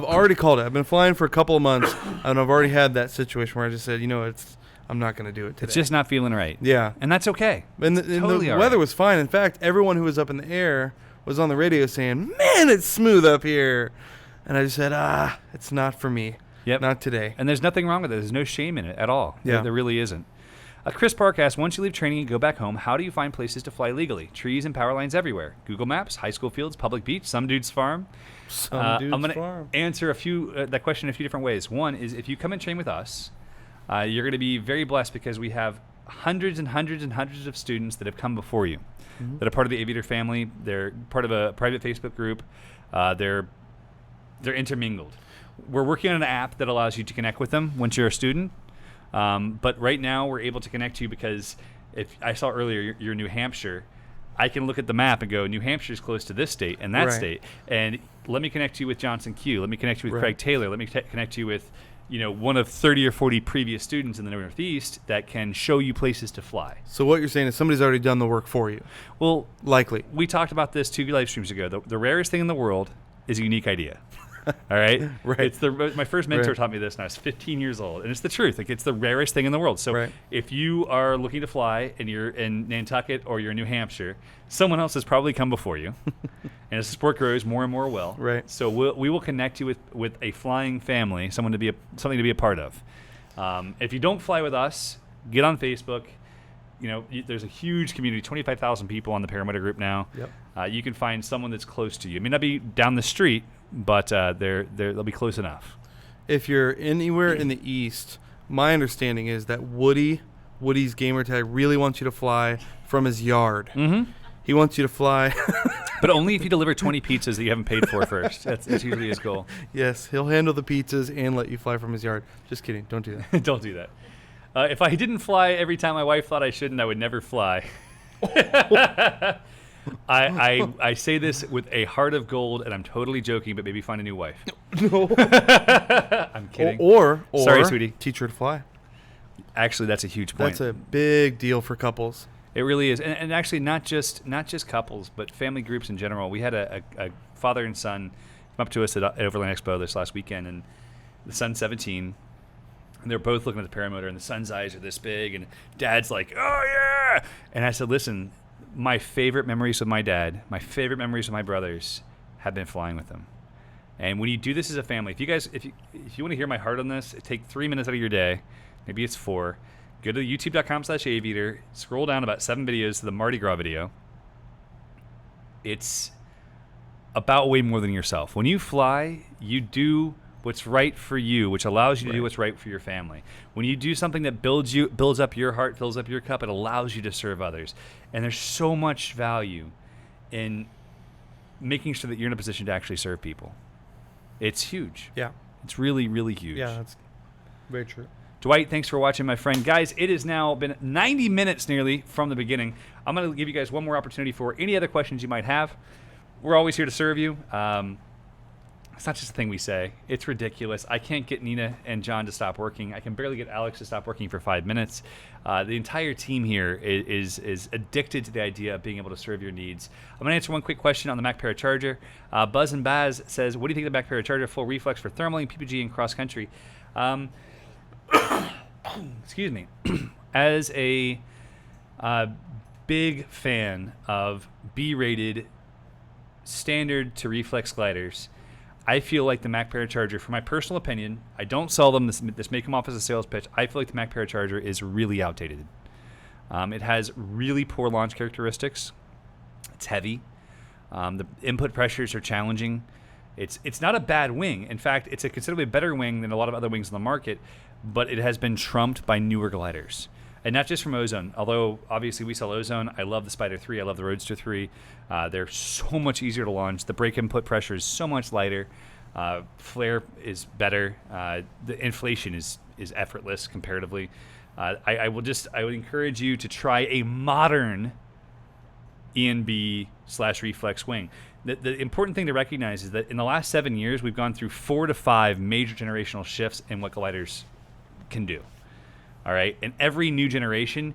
it. I've been flying for a couple of months, and I've already had that situation where I just said, I'm not going to do it today. It's just not feeling right. Yeah, and that's okay. And totally the weather was fine. In fact, everyone who was up in the air was on the radio saying, "Man, it's smooth up here." And I just said, it's not for me. Yep. Not today. And there's nothing wrong with it. There's no shame in it at all. Yeah. There really isn't. Chris Park asks, once you leave training and go back home, how do you find places to fly legally? Trees and power lines everywhere. Google Maps, high school fields, public beach, some dude's farm. I'm going to answer that question in a few different ways. One is, if you come and train with us, you're going to be very blessed because we have hundreds and hundreds and hundreds of students that have come before you, that are part of the Aviator family. They're part of a private Facebook group. They're intermingled. We're working on an app that allows you to connect with them once you're a student. But right now we're able to connect you because if I saw earlier you're New Hampshire, I can look at the map and go, New Hampshire's close to this state and that Right. state, and let me connect you with Johnson Q. Let me connect you with Right. Craig Taylor. Let me connect you with, one of 30 or 40 previous students in the Northeast that can show you places to fly. So what you're saying is somebody's already done the work for you. Well, Likely. we talked about this 2 live streams ago. The rarest thing in the world is a unique idea. All right? Right. It's my first mentor Right. taught me this when I was 15 years old, and it's the truth. Like, it's the rarest thing in the world. So Right. if you are looking to fly and you're in Nantucket or you're in New Hampshire, someone else has probably come before you. And as the sport grows more and more well. Right. So we will connect you with a flying family, something to be a part of. If you don't fly with us, get on Facebook. There's a huge community, 25,000 people on the paramotor group now. Yep. You can find someone that's close to you. It may not be down the street, but they'll be close enough. If you're anywhere in the East, my understanding is that Woody's gamer tag really wants you to fly from his yard. Mm-hmm. He wants you to fly. But only if you deliver 20 pizzas that you haven't paid for first. That's usually his goal. Yes, he'll handle the pizzas and let you fly from his yard. Just kidding. Don't do that. Don't do that. If I didn't fly every time my wife thought I shouldn't, I would never fly. I say this with a heart of gold, and I'm totally joking, but maybe find a new wife. No. I'm kidding. Or Sorry, sweetie. teach her to fly. Actually, that's a huge point. That's a big deal for couples. It really is, and actually not just couples, but family groups in general. We had a father and son come up to us at Overland Expo this last weekend, and the son's 17, and they're both looking at the paramotor, and the son's eyes are this big, and dad's like, "Oh yeah!" And I said, "Listen, my favorite memories with my dad, my favorite memories with my brothers, have been flying with them. And when you do this as a family, if you want to hear my heart on this, take 3 minutes out of your day, maybe it's 4." Go to youtube.com/Aviator, scroll down about 7 videos to the Mardi Gras video. It's about way more than yourself. When you fly, you do what's right for you, which allows you to do what's right for your family. When you do something that builds up your heart, fills up your cup, it allows you to serve others. And there's so much value in making sure that you're in a position to actually serve people. It's huge. Yeah. It's really, really huge. Yeah, that's very true. Dwight, thanks for watching, my friend. Guys, it has now been 90 minutes nearly from the beginning. I'm going to give you guys one more opportunity for any other questions you might have. We're always here to serve you. It's not just a thing we say. It's ridiculous. I can't get Nina and John to stop working. I can barely get Alex to stop working for 5 minutes. The entire team here is addicted to the idea of being able to serve your needs. I'm going to answer one quick question on the Mac Paracharger. Buzz and Baz says, what do you think of the Mac Paracharger? Full reflex for thermaling, PPG, and cross-country. Excuse me. As a big fan of B-rated standard to reflex gliders, I feel like the Mac Paracharger, for my personal opinion, I don't sell them. This may come off as a sales pitch. I feel like the Mac Paracharger is really outdated. It has really poor launch characteristics. It's heavy. The input pressures are challenging. It's not a bad wing. In fact, it's a considerably better wing than a lot of other wings in the market, but it has been trumped by newer gliders. And not just from Ozone, although obviously we sell Ozone. I love the Spider 3. I love the Roadster 3. They're so much easier to launch. The brake input pressure is so much lighter. Flare is better. The inflation is effortless comparatively. I would encourage you to try a modern ENB/reflex wing. The important thing to recognize is that in the last 7 years, we've gone through 4 to 5 major generational shifts in what gliders can do. All right, and every new generation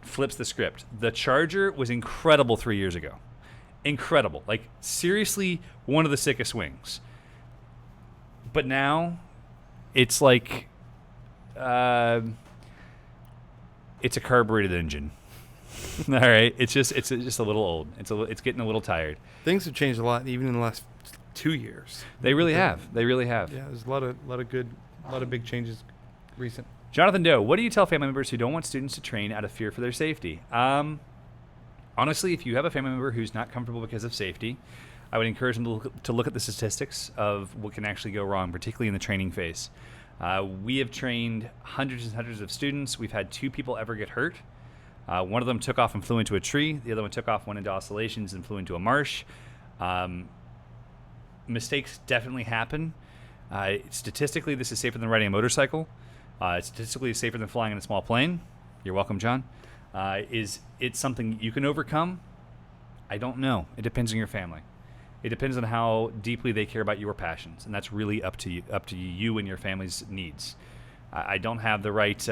flips the script. The Charger was incredible 3 years ago. Incredible. Like, seriously, one of the sickest wings. But now, it's like, it's a carbureted engine. All right, it's just a little old. It's getting a little tired. Things have changed a lot, even in the last 2 years. They really have. They really have. Yeah, there's a lot of big changes recent. Jonathan Doe, what do you tell family members who don't want students to train out of fear for their safety? Honestly, if you have a family member who's not comfortable because of safety, I would encourage them to look at the statistics of what can actually go wrong, particularly in the training phase. We have trained hundreds and hundreds of students. We've had 2 people ever get hurt. One of them took off and flew into a tree. The other one took off, went into oscillations, and flew into a marsh. Mistakes definitely happen. Statistically, this is safer than riding a motorcycle. It's statistically safer than flying in a small plane. You're welcome, John. Is it something you can overcome? I don't know. It depends on your family. It depends on how deeply they care about your passions, and that's really up to you and your family's needs. I don't have the right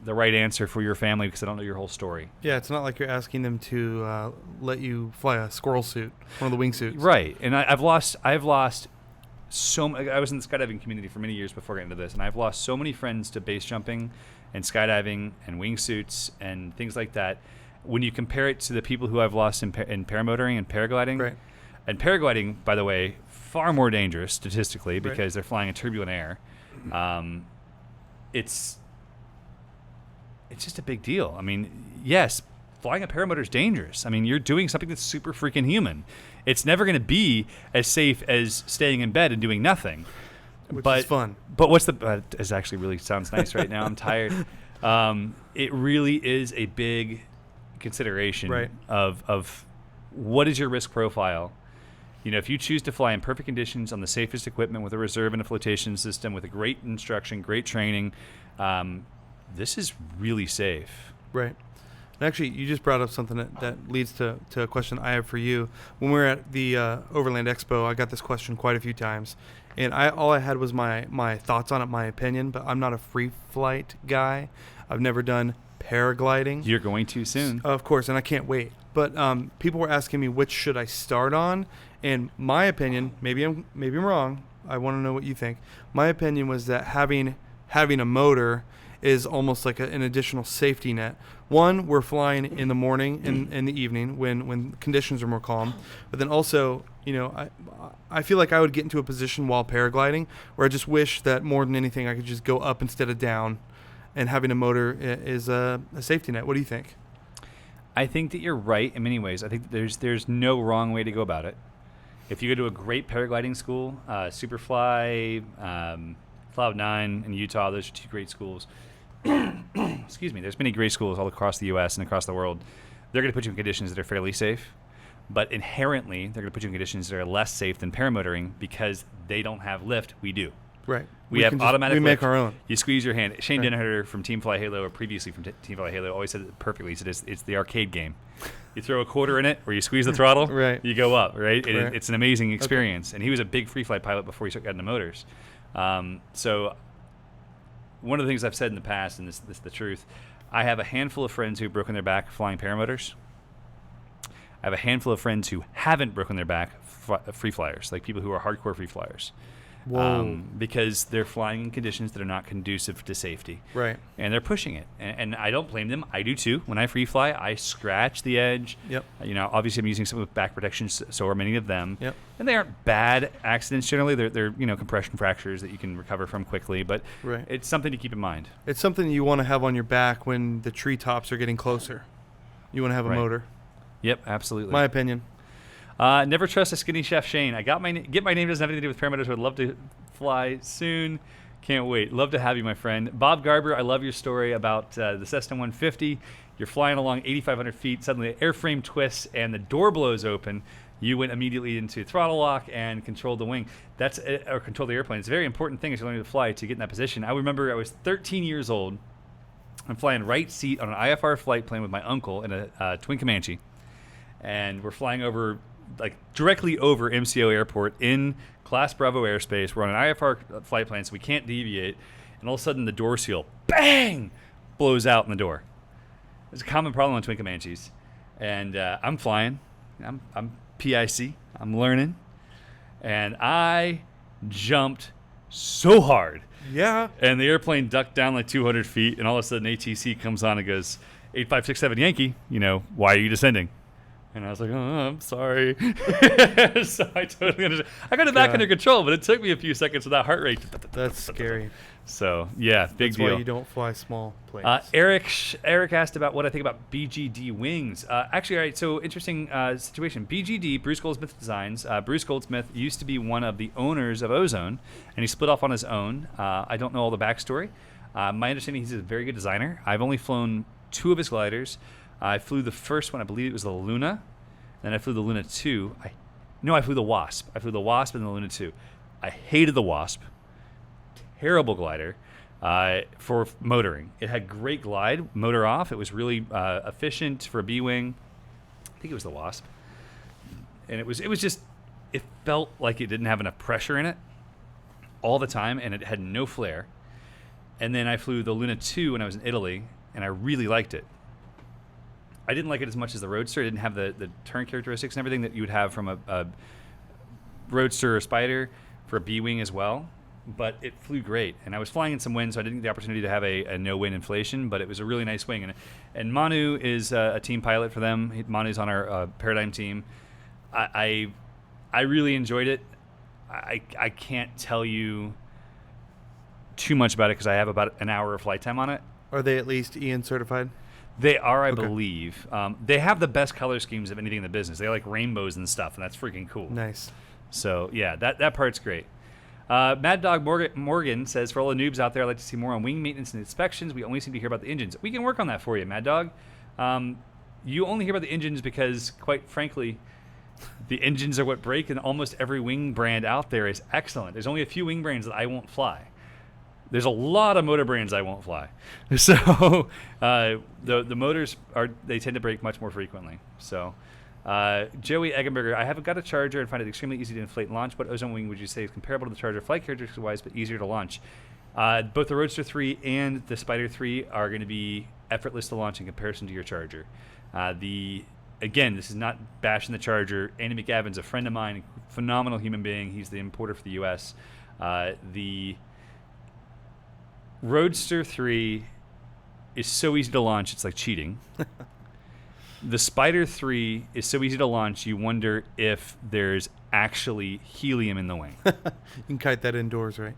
answer for your family because I don't know your whole story. Yeah, it's not like you're asking them to let you fly a squirrel suit, one of the wingsuits. Right, and I've lost so many. I was in the skydiving community for many years before getting into this, and I've lost so many friends to base jumping and skydiving and wingsuits and things like that. When you compare it to the people who I've lost in paramotoring and paragliding, Right. And paragliding, by the way, far more dangerous statistically because Right. they're flying in turbulent air. It's just a big deal. I mean, yes, flying a paramotor is dangerous. I mean, you're doing something that's super freaking human. It's never going to be as safe as staying in bed and doing nothing. Which but, is fun. But what's the? It actually really sounds nice right now. I'm tired. It really is a big consideration Right. of what is your risk profile. You know, if you choose to fly in perfect conditions on the safest equipment with a reserve and a flotation system with a great instruction, great training, this is really safe. Right. And actually, you just brought up something that leads to a question I have for you. When we were at the Overland Expo, I got this question quite a few times. And all I had was my thoughts on it, my opinion, but I'm not a free flight guy. I've never done paragliding. You're going to soon. Of course, and I can't wait. But people were asking me which should I start on, and my opinion, maybe I'm wrong. I want to know what you think. My opinion was that having a motor is almost like an additional safety net. One, we're flying in the morning and in the evening when conditions are more calm. But then also, you know, I feel like I would get into a position while paragliding where I just wish that more than anything I could just go up instead of down, and having a motor is a safety net. What do you think? I think that you're right in many ways. I think that there's no wrong way to go about it. If you go to a great paragliding school, Superfly, Cloud9 in Utah, those are two great schools. Excuse me. There's many great schools all across the U.S. and across the world. They're going to put you in conditions that are fairly safe, but inherently they're going to put you in conditions that are less safe than paramotoring because they don't have lift. We do. Right. We have automatic we lift. make our own. You squeeze your hand. Shane Right. Denneher from Team Fly Halo, or previously from Team Fly Halo, always said it perfectly. He said it's the arcade game. You throw a quarter in it, or you squeeze the throttle, Right. you go up, right? Right. It's an amazing experience. And he was a big free flight pilot before he got into motors. So one of the things I've said in the past, and this is the truth, I have a handful of friends who've broken their back flying paramotors. I have a handful of friends who haven't broken their back free flyers, like people who are hardcore free flyers. Whoa. Because they're flying in conditions that are not conducive to safety. Right. And they're pushing it. And I don't blame them. I do too. When I free fly, I scratch the edge. Yep. You know, obviously I'm using some with back protection, so are many of them. Yep. And they aren't bad accidents generally. They're you know, compression fractures that you can recover from quickly, but Right. it's something to keep in mind. It's something you want to have on your back when the treetops are getting closer. You want to have a Right. motor. Yep, absolutely. My opinion. Never trust a skinny chef Shane. I got get my name doesn't have anything to do with paramotors. Would love to fly soon. Can't wait. Love to have you, my friend. Bob Garber, I love your story about the Cessna 150. You're flying along 8,500 feet. Suddenly, the airframe twists and the door blows open. You went immediately into throttle lock and controlled the wing. Or control the airplane. It's a very important thing as you're learning to fly to get in that position. I remember I was 13 years old. I'm flying right seat on an IFR flight plane with my uncle in a twin Comanche, and we're flying over, like directly over MCO Airport in Class Bravo airspace. We're on an IFR flight plane, so we can't deviate. And all of a sudden, the door seal, bang, blows out in the door. It's a common problem on twin Comanches. And I'm flying. I'm PIC. I'm learning. And I jumped so hard. Yeah. And the airplane ducked down like 200 feet, and all of a sudden ATC comes on and goes, 8567 Yankee, you know, why are you descending? And I was like, oh, I'm sorry. So I totally understand. I got it back God. under control, but it took me a few seconds with that heart rate. That's scary. So, yeah, big That's deal. why you don't fly small planes. Eric asked about what I think about BGD wings. Actually, all right, so interesting situation. BGD, Bruce Goldsmith Designs. Bruce Goldsmith used to be one of the owners of Ozone, and he split off on his own. I don't know all the backstory. My understanding, he's a very good designer. I've only flown 2 of his gliders. I flew the first one, I believe it was the Luna. Then I flew the Luna 2. I flew the Wasp. I flew the Wasp and the Luna 2. I hated the Wasp. Terrible glider. for motoring. It had great glide, motor off. It was really efficient for a B-wing. I think it was the Wasp. And it was just, it felt like it didn't have enough pressure in it all the time, and it had no flare. And then I flew the Luna 2 when I was in Italy, and I really liked it. I didn't like it as much as the Roadster. It didn't have the turn characteristics and everything that you would have from a Roadster or Spider for a B-wing as well. But it flew great, and I was flying in some wind, so I didn't get the opportunity to have a no-wind inflation, but it was a really nice wing. And Manu is a team pilot for them. Manu's on our Paradigm team. I really enjoyed it. I can't tell you too much about it because I have about an hour of flight time on it. Are they at least Ian certified? They are, I believe. They have the best color schemes of anything in the business. They like rainbows and stuff, and that's freaking cool. Nice. So, yeah, that part's great. Mad Dog Morgan says, for all the noobs out there, I'd like to see more on wing maintenance and inspections. We only seem to hear about the engines. We can work on that for you, Mad Dog. You only hear about the engines because, quite frankly, the engines are what break, and almost every wing brand out there is excellent. There's only a few wing brands that I won't fly. There's a lot of motor brands I won't fly. So the motors they tend to break much more frequently. So Joey Eggenberger, I haven't got a Charger and find it extremely easy to inflate and launch. What ozone wing would you say is comparable to the Charger flight characteristics wise, but easier to launch? Both the Roadster 3 and the Spider 3 are going to be effortless to launch in comparison to your Charger. Again, this is not bashing the Charger. Andy McGavin's a friend of mine, phenomenal human being. He's the importer for the U.S. The Roadster 3 is so easy to launch, it's like cheating. The Spider 3 is so easy to launch, you wonder if there's actually helium in the wing. You can kite that indoors, right?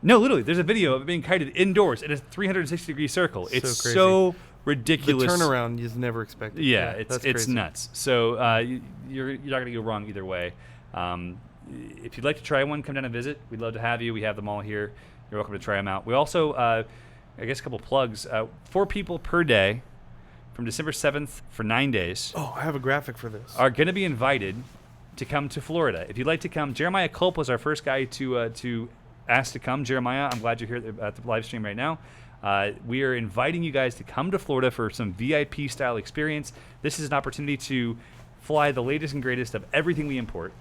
No, literally, there's a video of it being kited indoors in a 360-degree circle. It's crazy. So ridiculous. The turnaround you never expected. Yeah, it's crazy. nuts. So you're not going to go wrong either way. If you'd like to try one, come down and visit. We'd love to have you. We have them all here. You're welcome to try them out. We also, I guess a couple plugs, 4 people per day from December 7th for 9 days. Oh, I have a graphic for this. Are going to be invited to come to Florida. If you'd like to come, Jeremiah Culp was our first guy to ask to come. Jeremiah, I'm glad you're here at the live stream right now. We are inviting you guys to come to Florida for some VIP style experience. This is an opportunity to fly the latest and greatest of everything we import.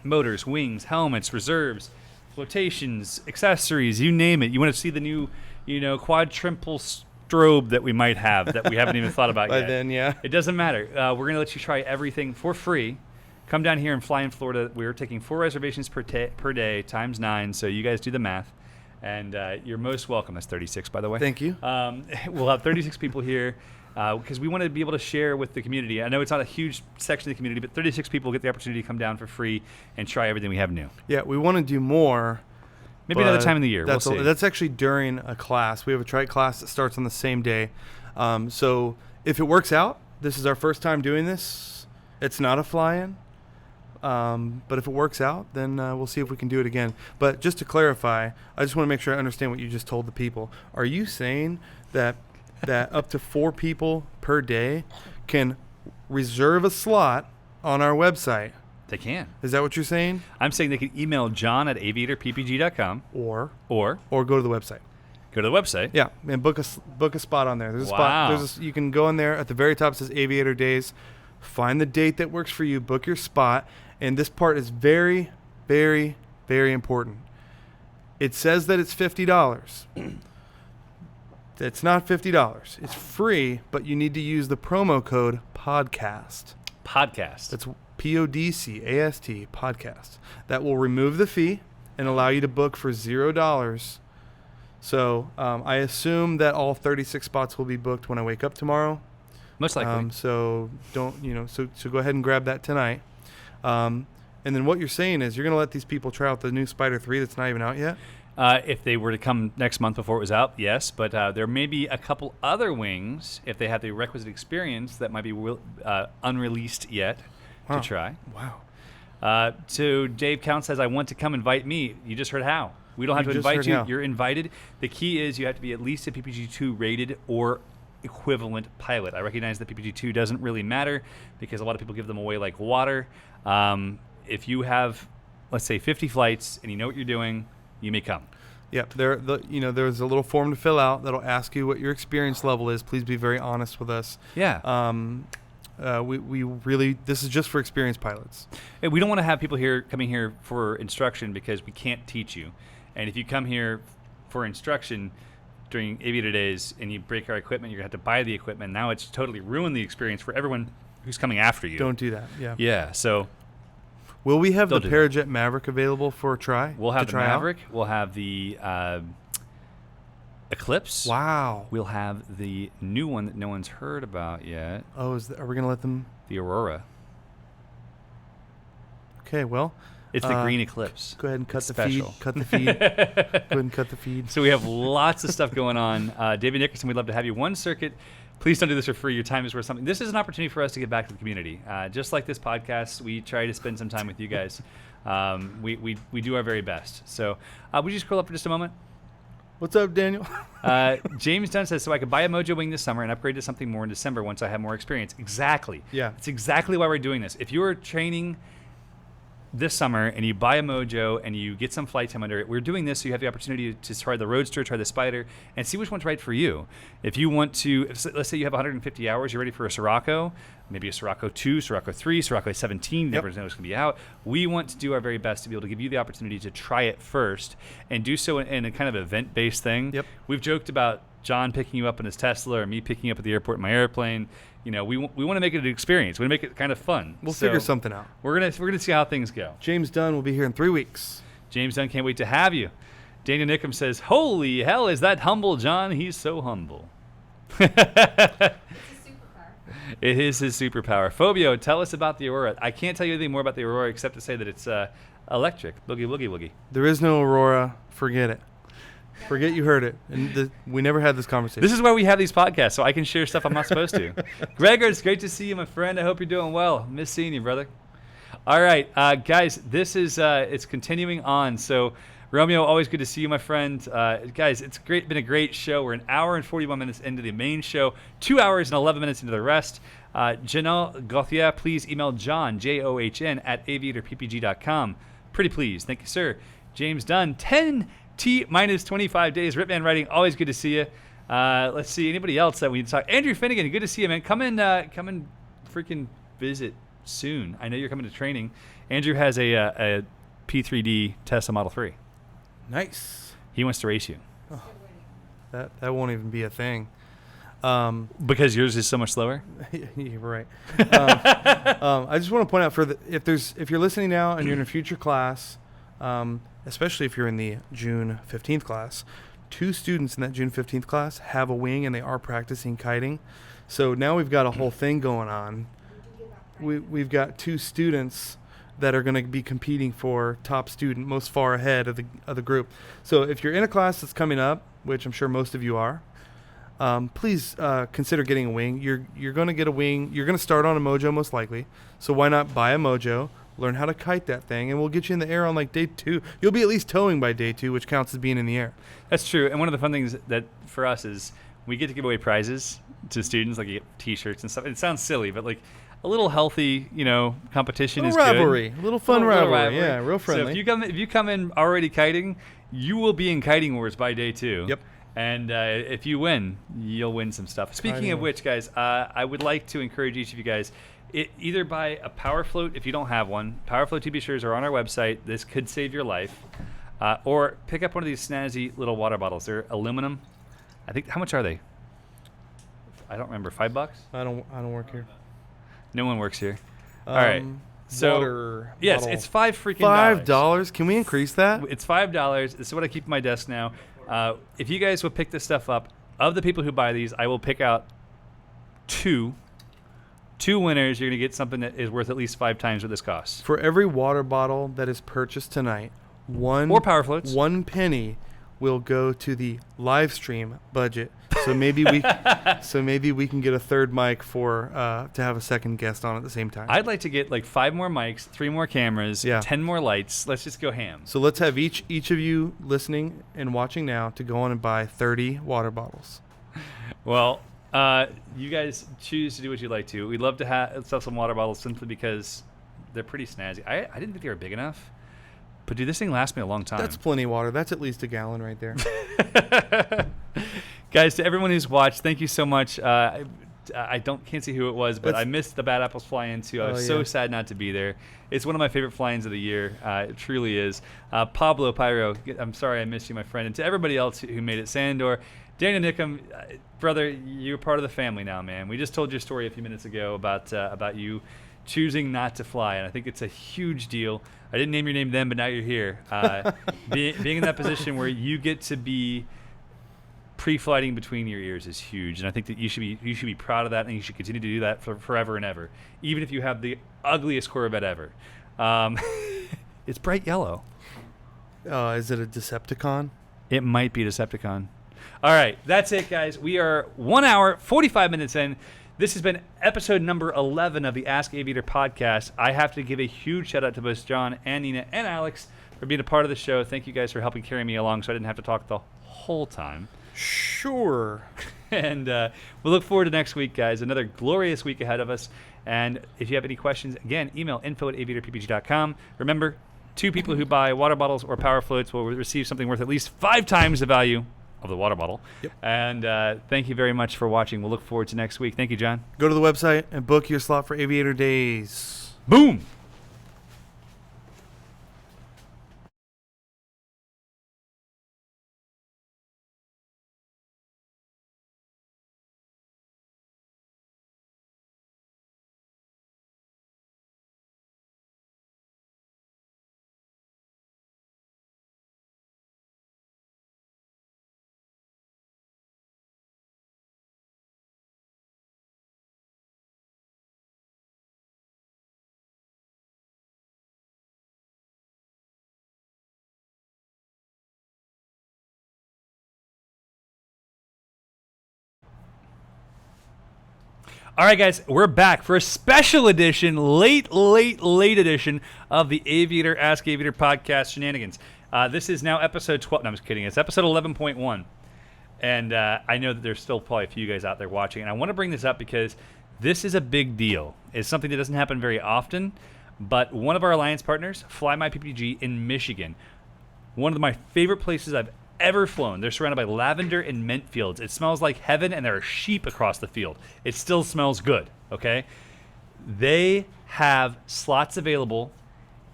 Motors, wings, helmets, reserves, flotations, accessories, you name it. You want to see the new, quadruple strobe that we might have that we haven't even thought about yet. By then, yeah. It doesn't matter. We're going to let you try everything for free. Come down here and fly in Florida. We're taking 4 reservations per day times 9, so you guys do the math. And you're most welcome. That's 36, by the way. Thank you. We'll have 36 people here because we want to be able to share with the community. I know it's not a huge section of the community, but 36 people get the opportunity to come down for free and try everything we have new. Yeah, we want to do more. Maybe another time in the year. We'll see. That's actually during a class. We have a trike class that starts on the same day. So if it works out, this is our first time doing this. It's not a fly-in. But if it works out, then we'll see if we can do it again. But just to clarify, I just want to make sure I understand what you just told the people. Are you saying that up to 4 people per day can reserve a slot on our website? They can. Is that what you're saying? I'm saying they can email John at aviatorppg.com Or go go to the website. To the website. Yeah, and book a spot on there. There's a Wow. spot. You can go in there. At the very top it says Aviator Days. Find the date that works for you. Book your spot. And this part is very, very, very important. It says that it's $50. It's not $50. It's free, but you need to use the promo code podcast. Podcast. That's PODCAST, podcast. That will remove the fee and allow you to book for $0. So I assume that all 36 spots will be booked when I wake up tomorrow. Most likely. So go ahead and grab that tonight. And then what you're saying is you're going to let these people try out the new Spider 3 that's not even out yet? If they were to come next month before it was out, yes. But there may be a couple other wings, if they have the requisite experience, that might be unreleased yet to try. Wow. So Dave Count says, I want to come, invite me. You just heard how. We don't have to invite you. You're invited. The key is you have to be at least a PPG-2 rated or equivalent pilot. I recognize that PPG-2 doesn't really matter because a lot of people give them away like water. If you have, let's say, 50 flights and you know what you're doing, you may come. Yep. There's a little form to fill out that'll ask you what your experience level is. Please be very honest with us. Yeah. We really, this is just for experienced pilots. And we don't want to have people coming here for instruction because we can't teach you. And if you come here for instruction during Aviator days and you break our equipment, you're going to have to buy the equipment. Now it's totally ruined the experience for everyone who's coming after you. Don't do that. Yeah. Yeah. So will we have the Parajet Maverick available for a try? We'll have the Maverick. Out? We'll have the Eclipse. Wow. We'll have the new one that no one's heard about yet. Oh, are we going to let them? The Aurora. Okay, well. It's the green Eclipse. Go ahead and cut the special. feed. Cut the feed. Go ahead and cut the feed. So we have lots of stuff going on. David Nickerson, we'd love to have you. One circuit. Please don't do this for free. Your time is worth something. This is an opportunity for us to get back to the community. Just like this podcast, we try to spend some time with you guys. We do our very best. So would you scroll up for just a moment? What's up, Daniel? James Dunn says, so I could buy a Mojo wing this summer and upgrade to something more in December once I have more experience. Exactly. Yeah. That's exactly why we're doing this. If you are training this summer and you buy a Mojo and you get some flight time under it, we're doing this so you have the opportunity to try the Roadster, try the Spider, and see which one's right for you. If you want to, let's say you have 150 hours, you're ready for a Sirocco, maybe a Sirocco 2, Sirocco 3, Sirocco 17, never know it's going to be out. We want to do our very best to be able to give you the opportunity to try it first and do so in a kind of event-based thing. Yep. We've joked about John picking you up in his Tesla or me picking you up at the airport in my airplane. You know, we want to make it an experience. We want to make it kind of fun. We'll figure something out. We're gonna see how things go. James Dunn will be here in 3 weeks. James Dunn, can't wait to have you. Daniel Nickham says, holy hell, is that humble, John? He's so humble. It's a superpower. It is his superpower. Phobio, tell us about the Aurora. I can't tell you anything more about the Aurora except to say that it's electric. Boogie, woogie, woogie. There is no Aurora. Forget it. Forget you heard it. And we never had this conversation. This is why we have these podcasts, so I can share stuff I'm not supposed to. Gregor, it's great to see you, my friend. I hope you're doing well. Miss seeing you, brother. All right, guys, this is it's continuing on. So, Romeo, always good to see you, my friend. Guys, it's been a great show. We're an hour and 41 minutes into the main show, 2 hours and 11 minutes into the rest. Janelle Gauthier, please email John, JOHN, at aviatorppg.com. Pretty please. Thank you, sir. James Dunn, 10T minus 25 days. Ripman Writing, always good to see you. Let's see, anybody else that we need to talk? Andrew Finnegan, good to see you, man. Come and freaking visit soon. I know you're coming to training. Andrew has a P3D Tesla Model 3. Nice. He wants to race you. Oh, that won't even be a thing. Because yours is so much slower? You're right. I just want to point out if you're listening now and you're in a future class, especially if you're in the June 15th class, 2 students in that June 15th class have a wing and they are practicing kiting. So now we've got a whole thing going on. We've got 2 students that are going to be competing for top student, most far ahead of the group. So if you're in a class that's coming up, which I'm sure most of you are, please consider getting a wing. You're going to get a wing. You're going to start on a Mojo most likely. So why not buy a Mojo, learn how to kite that thing, and we'll get you in the air on like day 2. You'll be at least towing by day 2, which counts as being in the air. That's true. And one of the fun things that for us is we get to give away prizes to students, like you get T-shirts and stuff. It sounds silly, but like a little healthy, competition is rivalry. good. A little fun rivalry. rivalry. Yeah, real friendly. So if you come in already kiting, you will be in Kiting Wars by day 2. Yep. And if you win, you'll win some stuff. Speaking of which, guys, I would like to encourage each of you guys, either buy a Power Float if you don't have one. Power Float TB shirts are on our website. This could save your life. Or pick up one of these snazzy little water bottles. They're aluminum. I think, how much are they? I don't remember. $5? I don't work here. No one works here. All right. So water yes, bottle. it's $5. Can we increase that? It's $5. This is what I keep on my desk now. If you guys will pick this stuff up, of the people who buy these, I will pick out 2 winners. You're going to get something that is worth at least 5 times what this costs. For every water bottle that is purchased tonight, or Power Floats, 1 penny will go to the live stream budget. So maybe we can get a third mic to have a second guest on at the same time. I'd like to get like 5 more mics, 3 more cameras, 10 more lights. Let's just go ham. So let's have each of you listening and watching now to go on and buy 30 water bottles. Well, you guys choose to do what you like to. We'd love to sell some water bottles simply because they're pretty snazzy. I didn't think they were big enough, But dude, this thing lasts me a long time. That's plenty of water. That's at least a gallon right there. Guys, to everyone who's watched, thank you so much. I can't see who it was, but I missed the Bad Apples fly-in too. I was so sad not to be there. It's one of my favorite fly-ins of the year. It truly is. Pablo Pyro, I'm sorry I missed you, my friend. And to everybody else who made it, Sandor, Daniel Nickham, brother, you're part of the family now, man. We just told your story a few minutes ago about you choosing not to fly, and I think it's a huge deal. I didn't name your name then, but now you're here. Being in that position where you get to be pre-flighting between your ears is huge, and I think that you should be proud of that, and you should continue to do that for forever and ever, even if you have the ugliest Corvette ever. It's bright yellow. Is it a Decepticon? It might be a Decepticon. All right, that's it, guys. We are 1 hour, 45 minutes in. This has been episode number 11 of the Ask Aviator podcast. I have to give a huge shout out to both John and Nina and Alex for being a part of the show. Thank you guys for helping carry me along so I didn't have to talk the whole time. Sure. And we'll look forward to next week, guys. Another glorious week ahead of us. And if you have any questions, again, email info@aviatorppg.com. Remember, 2 people who buy water bottles or power floats will receive something worth at least 5 times the value of the water bottle. Yep. And thank you very much for watching. We'll look forward to next week. Thank you, John. Go to the website and book your slot for Aviator Days. Boom! All right, guys, we're back for a special edition, late edition of the Aviator Ask Aviator podcast shenanigans. This is now episode 12. No, I'm just kidding. It's episode 11.1. And I know that there's still probably a few guys out there watching. And I want to bring this up because this is a big deal. It's something that doesn't happen very often. But one of our alliance partners, Fly My PPG in Michigan, one of my favorite places I've ever flown. They're surrounded by lavender and mint fields. It smells like heaven, and there are sheep across the field. It still smells good, okay? They have slots available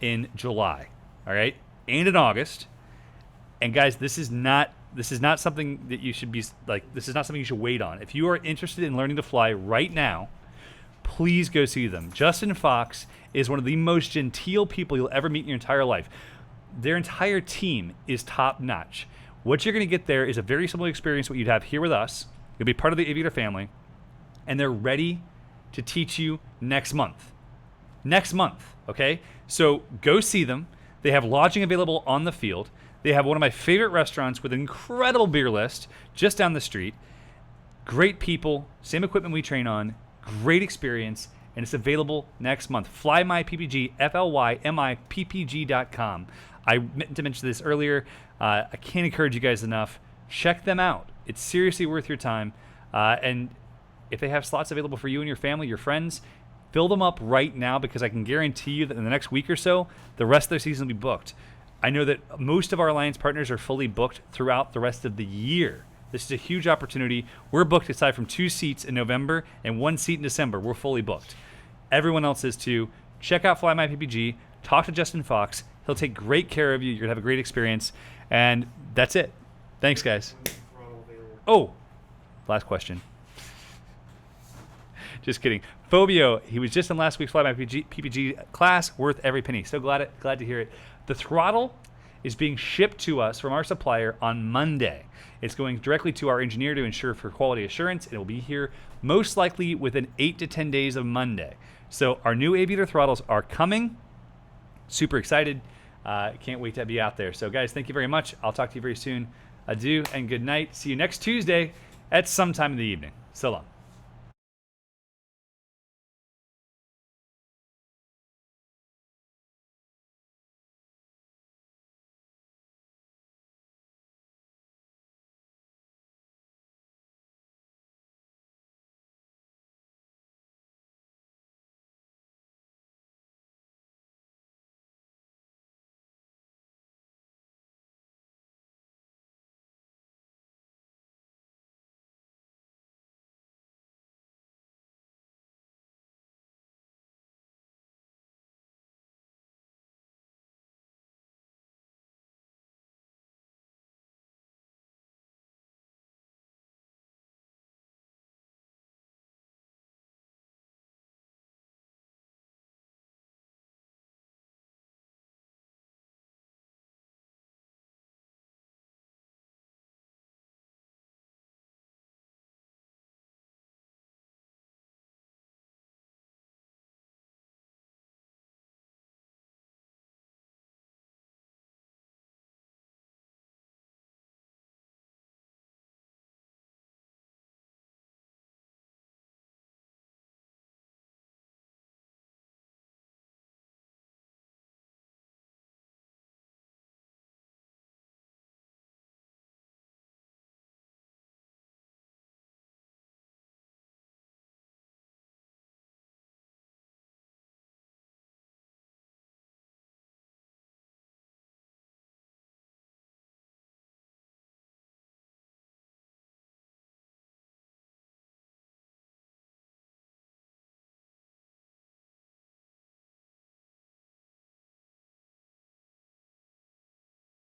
in July, all right, and in August. And guys, this is not something that you should be like. This is not something you should wait on. If you are interested in learning to fly right now, please go see them. Justin Fox is one of the most genteel people you'll ever meet in your entire life. Their entire team is top notch. What you're going to get there is a very similar experience to what you'd have here with us. You'll be part of the Aviator family, and they're ready to teach you next month. Next month, okay? So go see them. They have lodging available on the field. They have one of my favorite restaurants with an incredible beer list just down the street. Great people, same equipment we train on, great experience, and it's available next month. Fly My PPG, FLYMIPPG.com. I meant to mention this earlier. I can't encourage you guys enough. Check them out. It's seriously worth your time. And if they have slots available for you and your family, your friends, fill them up right now, because I can guarantee you that in the next week or so, the rest of their season will be booked. I know that most of our alliance partners are fully booked throughout the rest of the year. This is a huge opportunity. We're booked aside from 2 seats in November and 1 seat in December. We're fully booked. Everyone else is too. Check out Fly My PPG. Talk to Justin Fox. He'll take great care of you. You're going to have a great experience. And that's it. Thanks, guys. Oh, last question. Just kidding. Fobio, he was just in last week's Fly My PPG class. Worth every penny. So glad to hear it. The throttle is being shipped to us from our supplier on Monday. It's going directly to our engineer to ensure for quality assurance. It will be here most likely within 8 to 10 days of Monday. So our new Aviator throttles are coming. Super excited. Can't wait to be out there. So guys, thank you very much. I'll talk to you very soon. Adieu and good night. See you next Tuesday at some time in the evening. So long.